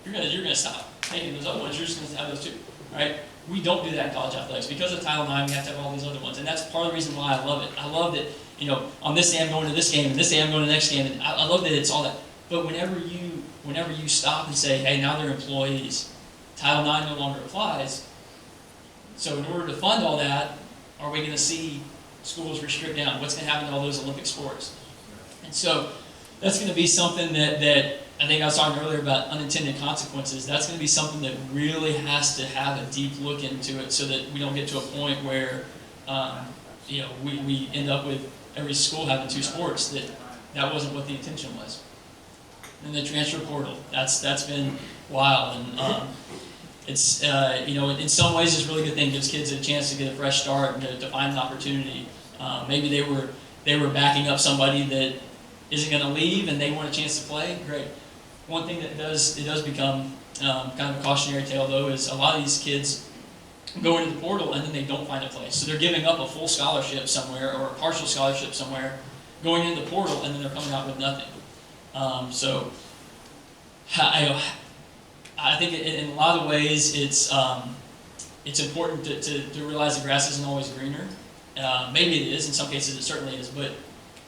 You're going to stop taking those other ones. You're just going to have those 2. All right? We don't do that in college athletics. Because of Title IX, we have to have all these other ones. And that's part of the reason why I love it. I love that on this day I'm going to this game, and this day I'm going to the next game, and I love that it's all that. But whenever you stop and say, hey, now they're employees, Title IX no longer applies. So in order to fund all that, are we going to see schools restrict down? What's going to happen to all those Olympic sports? And so that's going to be something that I think I was talking earlier about unintended consequences. That's going to be something that really has to have a deep look into it so that we don't get to a point where we end up with every school having 2 sports. That wasn't what the intention was. And the transfer portal, that's been wild. And it's in some ways it's a really good thing. It gives kids a chance to get a fresh start and to find an opportunity. Maybe they were backing up somebody that isn't going to leave and they want a chance to play. Great. One thing that does become kind of a cautionary tale though is a lot of these kids go into the portal and then they don't find a place. So they're giving up a full scholarship somewhere or a partial scholarship somewhere, going into the portal, and then they're coming out with nothing. So I think in a lot of ways it's important to realize the grass isn't always greener. Maybe it is, in some cases it certainly is, but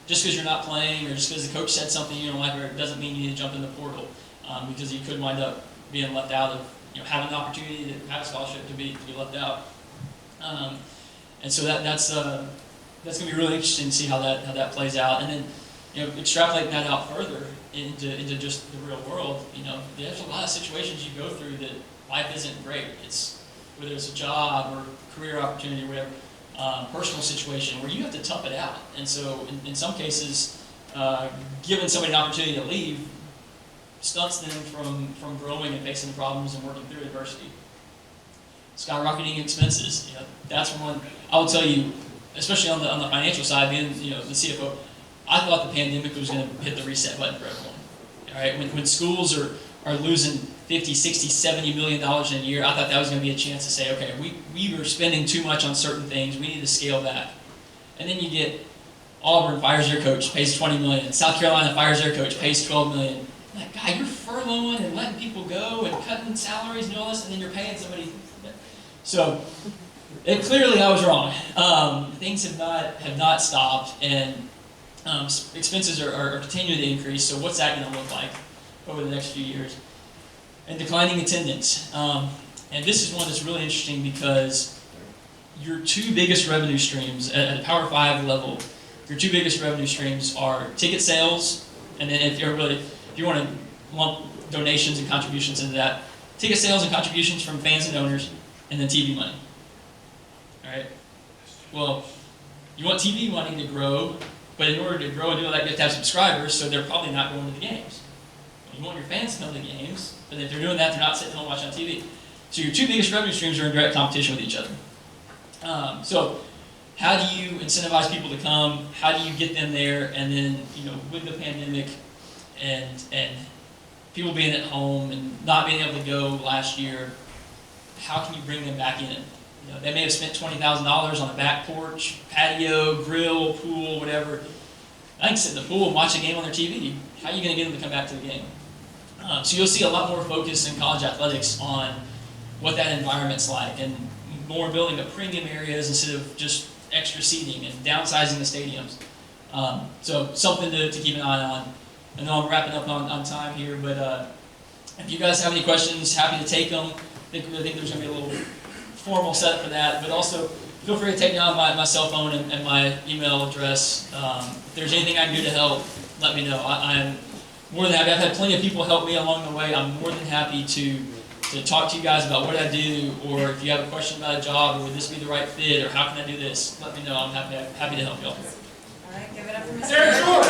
just because you're not playing or just because the coach said something you don't like, or it doesn't mean you need to jump in the portal, because you could wind up being left out of having an opportunity to have a scholarship to be left out. And so that's going to be really interesting to see how that plays out. And then extrapolating that out further into just the real world, there's a lot of situations you go through that life isn't great. It's whether it's a job or career opportunity or whatever. Personal situation where you have to tough it out. And so in some cases, giving somebody an opportunity to leave stunts them from growing and facing the problems and working through adversity. Skyrocketing expenses, that's one. I will tell you, especially on the financial side, being the CFO, I thought the pandemic was going to hit the reset button for everyone. All right, when schools are losing 50, 60, 70 million dollars in a year, I thought that was going to be a chance to say, okay, we were spending too much on certain things, we need to scale back. And then you get Auburn fires their coach, pays 20 million. South Carolina fires their coach, pays 12 million. Like, God, you're furloughing and letting people go and cutting salaries and all this, and then you're paying somebody. So clearly I was wrong. Things have not stopped, and expenses are continuing to increase. So what's that going to look like over the next few years? And declining attendance. And this is one that's really interesting because your 2 biggest revenue streams at a Power 5 level, your 2 biggest revenue streams are ticket sales, and then if you want to lump donations and contributions into that, ticket sales and contributions from fans and owners, and then TV money. All right. Well, you want TV money to grow, but in order to grow and do all that, you have to have subscribers, so they're probably not going to the games. You want your fans to come to the games, but if they're doing that, they're not sitting home watching on TV. So your 2 biggest revenue streams are in direct competition with each other. So how do you incentivize people to come? How do you get them there? And then, with the pandemic and people being at home and not being able to go last year, how can you bring them back in? They may have spent $20,000 on a back porch, patio, grill, pool, whatever. I can sit in the pool and watch a game on their TV. How are you going to get them to come back to the game? So you'll see a lot more focus in college athletics on what that environment's like, and more building up premium areas instead of just extra seating and downsizing the stadiums. So something to keep an eye on. I know I'm wrapping up on time here, but if you guys have any questions, happy to take them. I think there's going to be a little formal setup for that, but also feel free to take down my cell phone and my email address. If there's anything I can do to help, let me know. I'm more than happy. I've had plenty of people help me along the way. I'm more than happy to talk to you guys about what I do, or if you have a question about a job, or would this be the right fit, or how can I do this, let me know. I'm happy to help you all. All right, give it up for Mr. Sarah Shore.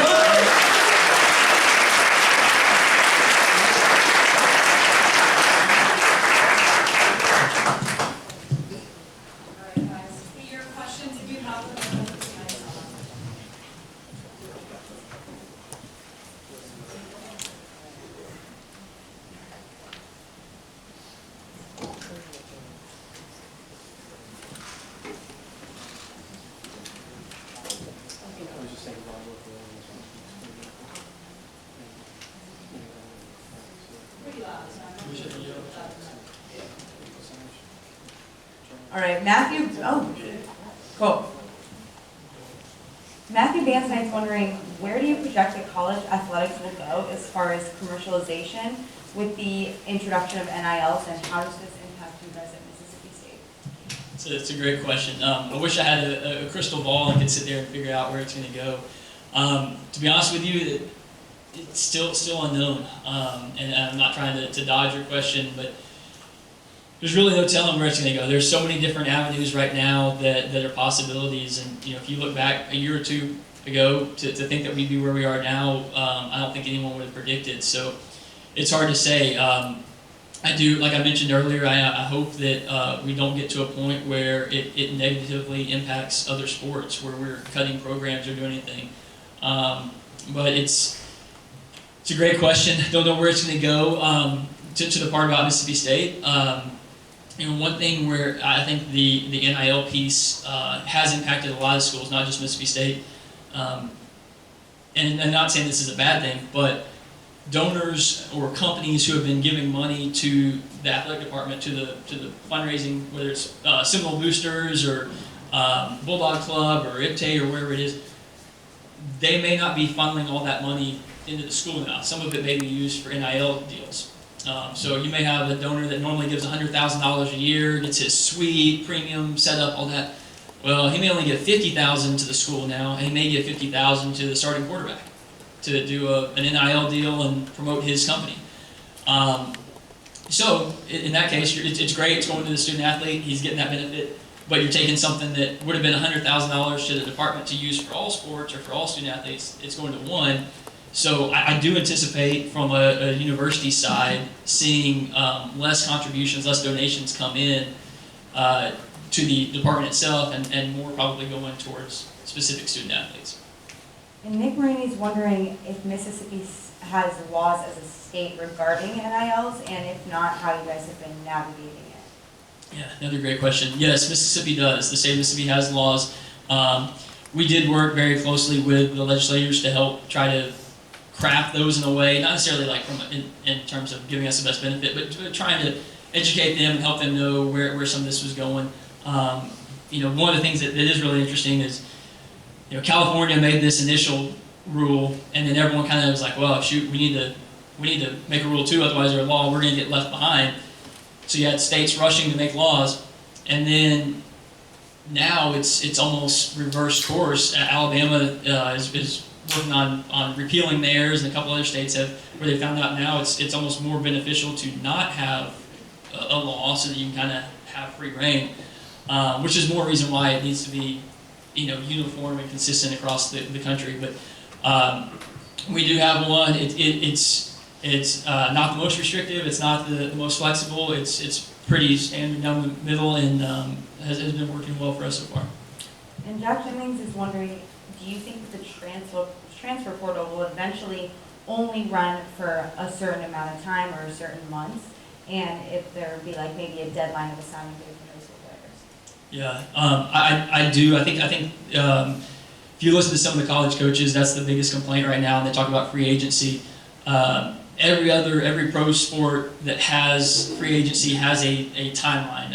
All right, Matthew. Oh, cool. Matthew Banson's wondering, where do you project that college athletics will go as far as commercialization with the introduction of NILs, and how does this impact you guys at Mississippi State? It's a great question. I wish I had a crystal ball and could sit there and figure out where it's going to go. To be honest with you, it's still unknown, and I'm not trying to dodge your question, but there's really no telling where it's going to go. There's so many different avenues right now that are possibilities, and if you look back a year or two ago to think that we'd be where we are now, I don't think anyone would have predicted. So it's hard to say. I do, like I mentioned earlier, I hope that we don't get to a point where it negatively impacts other sports, where we're cutting programs or doing anything. But it's a great question. Don't know where it's going to go. To the part about Mississippi State, one thing where I think the NIL piece has impacted a lot of schools, not just Mississippi State, and I'm not saying this is a bad thing, but donors or companies who have been giving money to the athletic department, to the fundraising, whether it's Seminole Boosters or Bulldog Club or IPTAY or wherever it is, they may not be funneling all that money into the school now. Some of it may be used for NIL deals. So you may have a donor that normally gives $100,000 a year, gets his suite, premium, setup, all that. Well, he may only give $50,000 to the school now, and he may give $50,000 to the starting quarterback to do an NIL deal and promote his company. So in that case, it's great. It's going to the student athlete. He's getting that benefit. But you're taking something that would have been $100,000 to the department to use for all sports or for all student athletes. It's going to one. So I do anticipate from a university side seeing less contributions, less donations come in to the department itself, and more probably going towards specific student athletes. And Nick Maroney's wondering if Mississippi has laws as a state regarding NILs, and if not, how you guys have been navigating it. Yeah, another great question. Yes, Mississippi does. The state of Mississippi has laws. We did work very closely with the legislators to help try to craft those in a way, not necessarily like in terms of giving us the best benefit, but trying to educate them and help them know where some of this was going. One of the things that is really interesting is, California made this initial rule, and then everyone kind of was like, well, shoot, we need to make a rule too, otherwise our law, we're going to get left behind. So you had states rushing to make laws, and then now it's almost reverse course. Alabama is working on repealing theirs, and a couple other states have, where they found out now it's almost more beneficial to not have a law so that you can kind of have free reign, which is more reason why it needs to be uniform and consistent across the country. But we do have one. It's not the most restrictive. It's not the most flexible. It's pretty standard down the middle, and has been working well for us so far. And Jack Jennings is wondering, do you think that the transfer portal will eventually only run for a certain amount of time or certain months, and if there would be like maybe a deadline of a signing date for those players? Yeah, I do. I think if you listen to some of the college coaches, that's the biggest complaint right now, and they talk about free agency. Every pro sport that has free agency has a timeline,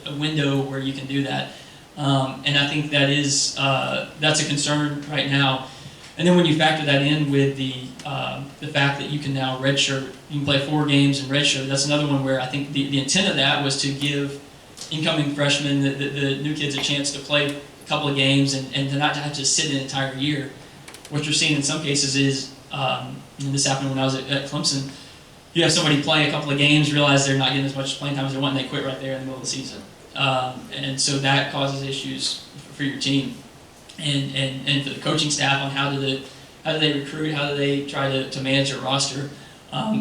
a window where you can do that. And I think that's a concern right now. And then when you factor that in with the fact that you can now redshirt, you can play 4 games and redshirt, that's another one where I think the intent of that was to give incoming freshmen, the new kids, a chance to play a couple of games and to not have to sit an entire year. What you're seeing in some cases is, and this happened when I was at Clemson, you have somebody play a couple of games, realize they're not getting as much playing time as they want, and they quit right there in the middle of the season. And so that causes issues for your team and for the coaching staff on how do they recruit, how do they try to manage their roster.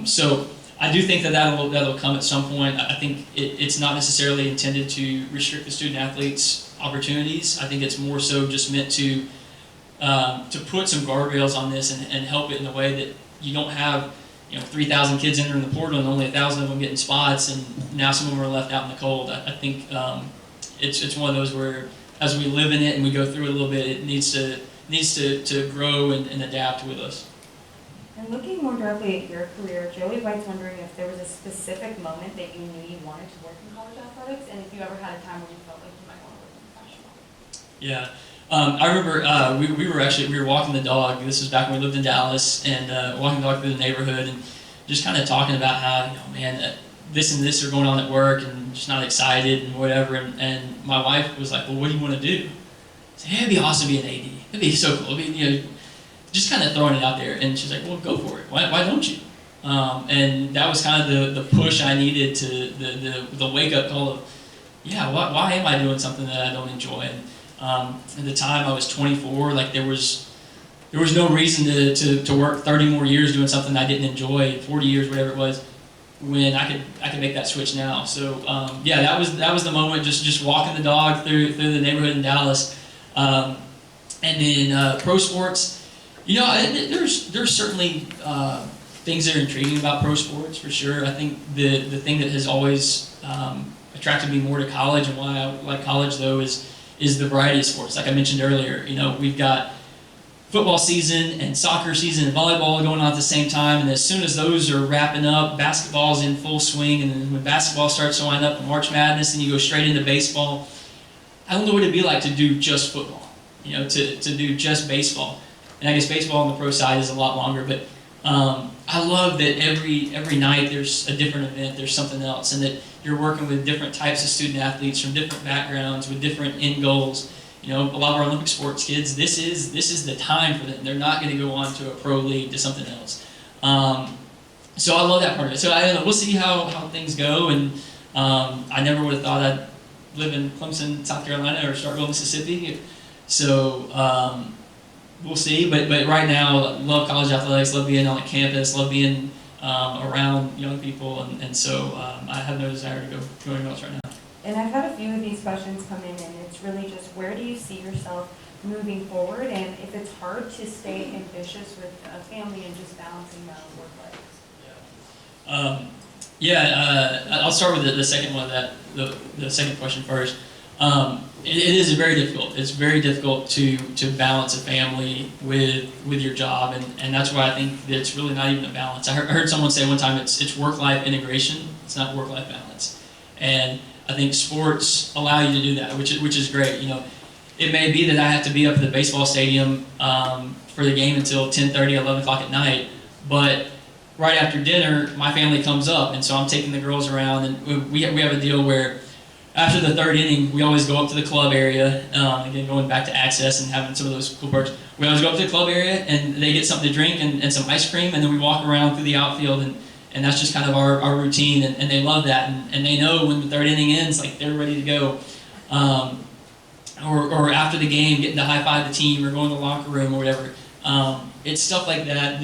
So I do think that'll come at some point. I think it's not necessarily intended to restrict the student athletes' opportunities. I think it's more so just meant to put some guardrails on this and help it in a way that you don't have 3,000 kids entering the portal and only 1,000 of them getting spots, and now some of them are left out in the cold. I think it's one of those where as we live in it and we go through it a little bit, it needs to grow and adapt with us. And looking more directly at your career, Joey White's wondering if there was a specific moment that you knew you wanted to work in college athletics, and if you ever had a time where you felt like you might want to work in professional. Yeah. I remember we were walking the dog. This was back when we lived in Dallas, and walking the dog through the neighborhood, and just kind of talking about how, man, this and this are going on at work, and just not excited and whatever. And my wife was like, well, what do you want to do? I said, hey, it'd be awesome to be an AD. It'd be so cool. It'd be, just kind of throwing it out there. And she's like, well, go for it. Why don't you? And that was kind of the push I needed to the wake up call of, yeah, why am I doing something that I don't enjoy? And at the time I was 24, like there was no reason to work 30 more years doing something I didn't enjoy, 40 years, whatever it was, when I could make that switch now. So yeah, that was the moment, just walking the dog through the neighborhood in Dallas. And then pro sports, there's certainly things that are intriguing about pro sports for sure. I think the thing that has always attracted me more to college, and why I like college though, is the variety of sports. Like I mentioned earlier, we've got football season and soccer season and volleyball going on at the same time, and as soon as those are wrapping up, basketball's in full swing, and then when basketball starts to wind up in March Madness, and you go straight into baseball. I don't know what it'd be like to do just football, to do just baseball. And I guess baseball on the pro side is a lot longer, but I love that every night there's a different event, there's something else, and that you're working with different types of student athletes from different backgrounds with different end goals. A lot of our Olympic sports kids, this is the time for them. They're not going to go on to a pro league, to something else. So I love that part of it. So I don't know, we'll see how things go, and I never would have thought I'd live in Clemson, South Carolina, or Starkville, Mississippi. So we'll see. But right now, love college athletics, love being on campus, love being around young people, and so I have no desire to go anywhere else right now. And I've had a few of these questions come in, and it's really just, where do you see yourself moving forward, and if it's hard to stay ambitious with a family and just balancing that work life? I'll start with the second one, the second question first. It is very difficult. It's very difficult to balance a family with your job, and that's why I think that it's really not even a balance. I heard someone say one time it's work-life integration. It's not work-life balance, and I think sports allow you to do that, which is great. It may be that I have to be up at the baseball stadium for the game until 10:30, 11 o'clock at night, but right after dinner, my family comes up, and so I'm taking the girls around, and we have a deal where after the third inning, we always go up to the club area, again, going back to access and having some of those cool perks. We always go up to the club area, and they get something to drink and some ice cream, and then we walk around through the outfield, and that's just kind of our routine, and they love that, and they know when the third inning ends, like, they're ready to go. Or after the game, getting to high-five the team or going to the locker room or whatever. It's stuff like that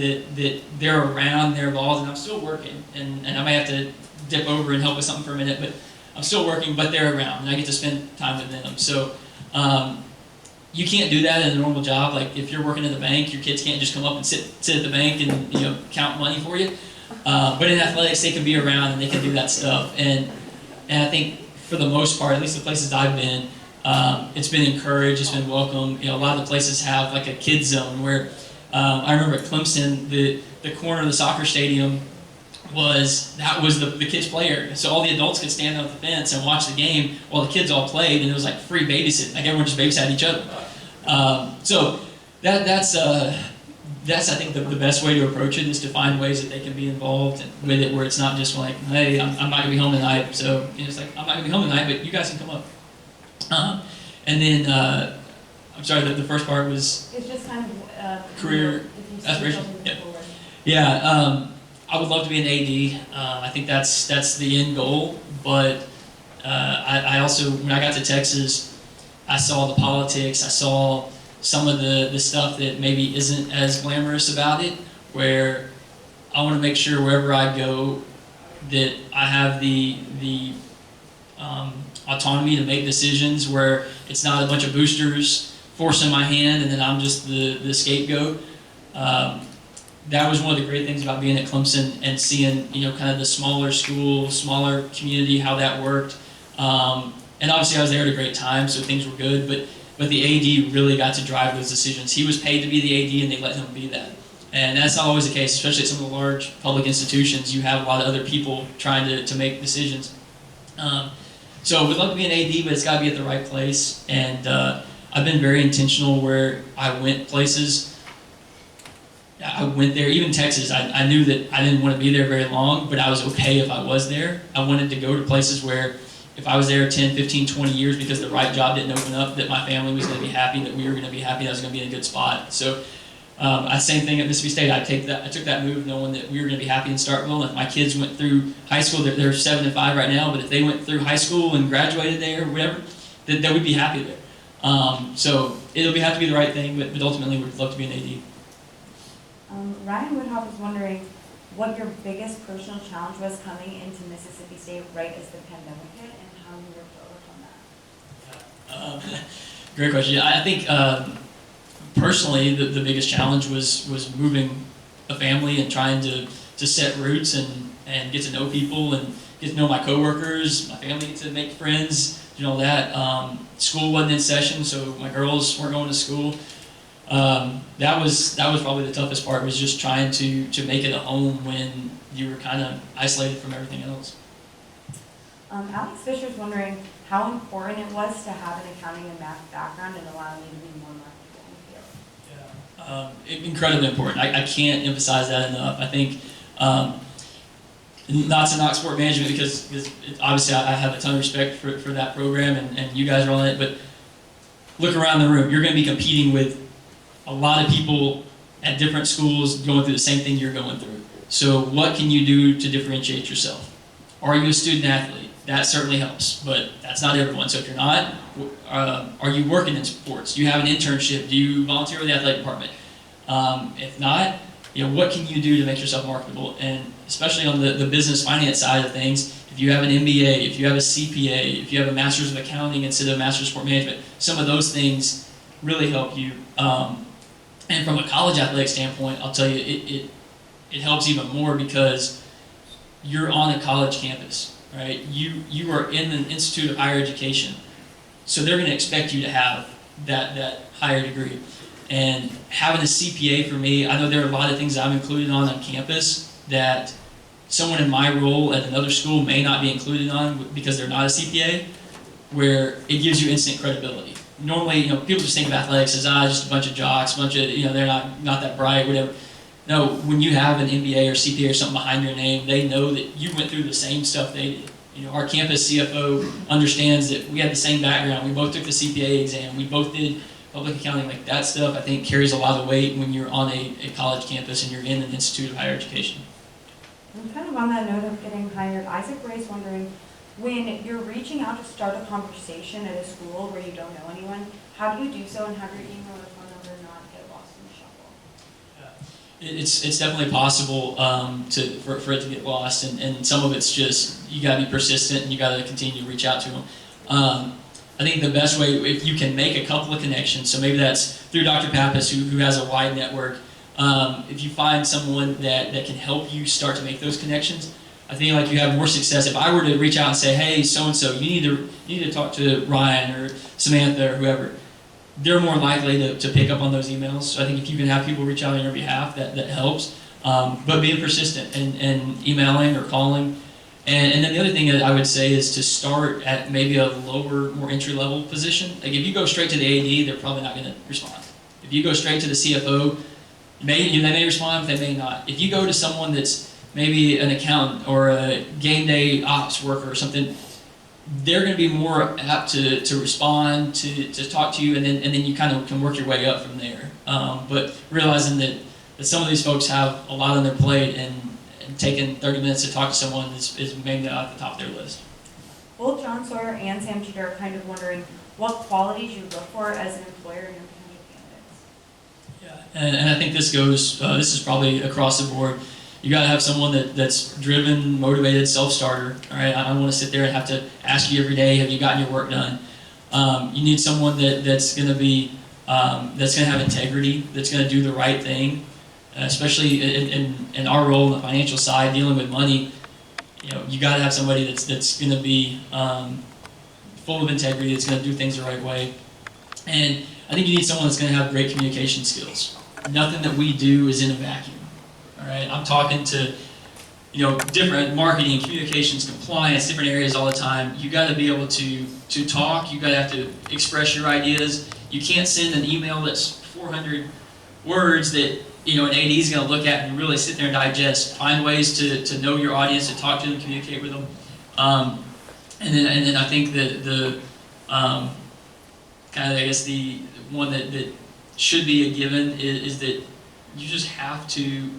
they're around, they're involved, and I'm still working, and I may have to dip over and help with something for a minute, but I'm still working, but they're around, and I get to spend time with them. So you can't do that in a normal job. Like if you're working at the bank, your kids can't just come up and sit at the bank and count money for you. But in athletics, they can be around and they can do that stuff. And I think for the most part, at least the places I've been, it's been encouraged, it's been welcome. A lot of the places have like a kids zone where I remember at Clemson, the corner of the soccer stadium was the kids' play area. So all the adults could stand on the fence and watch the game while the kids all played, and it was like free babysitting. Like everyone just babysat each other. So that's I think the best way to approach it is to find ways that they can be involved with it, where it's not just like, hey, I'm not gonna be home tonight. So it's like, I'm not gonna be home tonight, but you guys can come up. And then I'm sorry, the first part was it's just kind of career aspiration. Yeah. I would love to be an AD. I think that's the end goal. But I also, when I got to Texas, I saw the politics. I saw some of the stuff that maybe isn't as glamorous about it, where I want to make sure wherever I go that I have the autonomy to make decisions, where it's not a bunch of boosters forcing my hand and then I'm just the scapegoat. That was one of the great things about being at Clemson and seeing, kind of the smaller school, smaller community, how that worked. And obviously I was there at a great time, so things were good, but the AD really got to drive those decisions. He was paid to be the AD and they let him be that. And that's not always the case, especially at some of the large public institutions. You have a lot of other people trying to make decisions. So we'd love to be an AD, but it's got to be at the right place. And I've been very intentional where I went places. I went there, even Texas, I knew that I didn't want to be there very long, but I was okay if I was there. I wanted to go to places where if I was there 10, 15, 20 years because the right job didn't open up, that my family was going to be happy, that we were going to be happy, that I was going to be in a good spot. So same thing at Mississippi State. I took that move knowing that we were going to be happy in Starkville. If my kids went through high school, they're 7 and 5 right now, but if they went through high school and graduated there or whatever, that we'd be happy there. So it'll have to be the right thing, but ultimately we'd love to be an AD. Ryan Woodhoff was wondering what your biggest personal challenge was coming into Mississippi State right as the pandemic hit and how you worked to overcome that. Great question. I think personally the biggest challenge was moving a family and trying to set roots and get to know people and get to know my coworkers, my family, to make friends, all that. School wasn't in session, so my girls weren't going to school. That was probably the toughest part, was just trying to make it a home when you were kind of isolated from everything else. Alex Fisher's wondering how important it was to have an accounting and math background and allowing you to be more marketable in the field. Incredibly important. I can't emphasize that enough. I think not to knock sport management because obviously I have a ton of respect for that program and you guys are on it, but look around the room. You're going to be competing with a lot of people at different schools going through the same thing you're going through. So what can you do to differentiate yourself? Are you a student athlete? That certainly helps, but that's not everyone. So if you're not, are you working in sports? Do you have an internship? Do you volunteer with the athletic department? If not, what can you do to make yourself marketable? And especially on the business finance side of things, if you have an MBA, if you have a CPA, if you have a Master's of Accounting instead of a Master's of Sport Management, some of those things really help you. And from a college athletic standpoint, I'll tell you, it helps even more because you're on a college campus, right? You are in an institute of higher education, so they're going to expect you to have that higher degree. And having a CPA for me, I know there are a lot of things I'm included on campus that someone in my role at another school may not be included on because they're not a CPA, where it gives you instant credibility. Normally, people just think of athletics as just a bunch of jocks, they're not that bright, whatever. No, when you have an MBA or CPA or something behind your name, they know that you went through the same stuff they did. Our campus CFO understands that we had the same background. We both took the CPA exam. We both did public accounting. Like that stuff, I think, carries a lot of weight when you're on a college campus and you're in an institute of higher education. And kind of on that note of getting hired, Isaac Ray's wondering, when you're reaching out to start a conversation at a school where you don't know anyone, how do you do so and have your email or phone number not get lost in the shuffle? It's definitely possible for it to get lost, and some of it's just you got to be persistent and you got to continue to reach out to them. I think the best way, if you can make a couple of connections, so maybe that's through Dr. Pappas, who has a wide network. If you find someone that can help you start to make those connections, I think you have more success. If I were to reach out and say, hey, so-and-so, you need to talk to Ryan or Samantha or whoever, they're more likely to pick up on those emails. So I think if you can have people reach out on your behalf, that helps. But being persistent and emailing or calling. And then the other thing that I would say is to start at maybe a lower, more entry-level position. Like if you go straight to the AD, they're probably not going to respond. If you go straight to the CFO, they may respond, but they may not. If you go to someone that's maybe an accountant or a game day ops worker or something, they're going to be more apt to respond, to talk to you, and then you kind of can work your way up from there. But realizing that some of these folks have a lot on their plate, and taking 30 minutes to talk to someone is maybe not at the top of their list. Both John Sawyer and Sam Cheater are kind of wondering what qualities you look for as an employer in your potential candidates. Yeah, and I think this is probably across the board. You got to have someone that's driven, motivated, self-starter. All right, I don't want to sit there and have to ask you every day, have you gotten your work done? You need someone that's going to be that's going to have integrity, that's going to do the right thing, especially in our role in the financial side, dealing with money. You got to have somebody that's going to be full of integrity, that's going to do things the right way, and I think you need someone that's going to have great communication skills. Nothing that we do is in a vacuum. All right, I'm talking to different marketing, communications, compliance, different areas all the time. You got to be able to talk. You got to have to express your ideas. You can't send an email that's 400 words that an AD is going to look at and really sit there and digest. Find ways to know your audience, to talk to them, communicate with them. And then I think that the kind of, I guess, the one that should be a given is that you just have to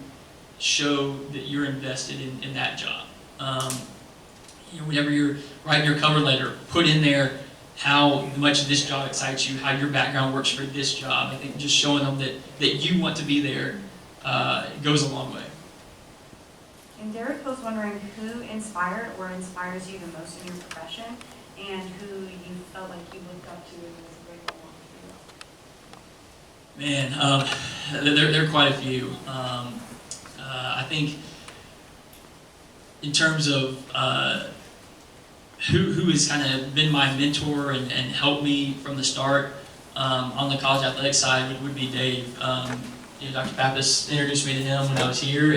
show that you're invested in that job. Whenever you're writing your cover letter, put in there how much this job excites you, how your background works for this job. I think just showing them that you want to be there goes a long way. And Derek was wondering who inspired or inspires you the most in your profession, and who you felt like you looked up to and was a great role model for you. Man, there are quite a few. I think in terms of who has kind of been my mentor and helped me from the start on the college athletics side would be Dave. Dr. Pappas introduced me to him when I was here,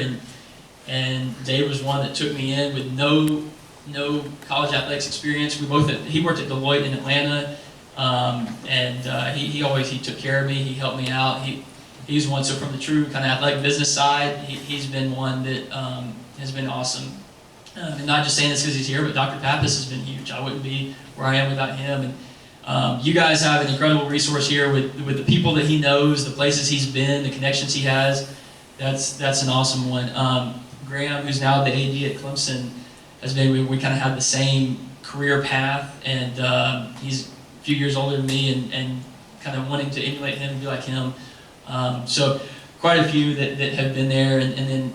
and Dave was one that took me in with no college athletics experience. He worked at Deloitte in Atlanta, and he took care of me. He helped me out. He's one, so from the true kind of athletic business side, he's been one that has been awesome. And not just saying this because he's here, but Dr. Pappas has been huge. I wouldn't be where I am without him. And you guys have an incredible resource here with the people that he knows, the places he's been, the connections he has. That's an awesome one. Graham, who's now the AD at Clemson, has been, we kind of have the same career path, and he's a few years older than me, and kind of wanting to emulate him and be like him. So quite a few that have been there, and then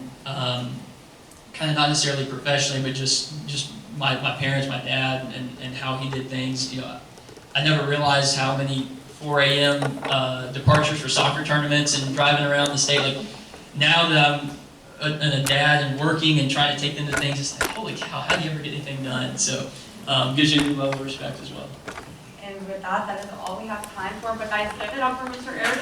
kind of not necessarily professionally, but just my parents, my dad, and how he did things. I never realized how many 4 a.m. Departures for soccer tournaments and driving around the state. Like, now that I'm a dad and working and trying to take them to things, it's like, holy cow, how do you ever get anything done? So gives you a new level of respect as well. And with that is all we have time for. But guys, give it up for Mr. Eric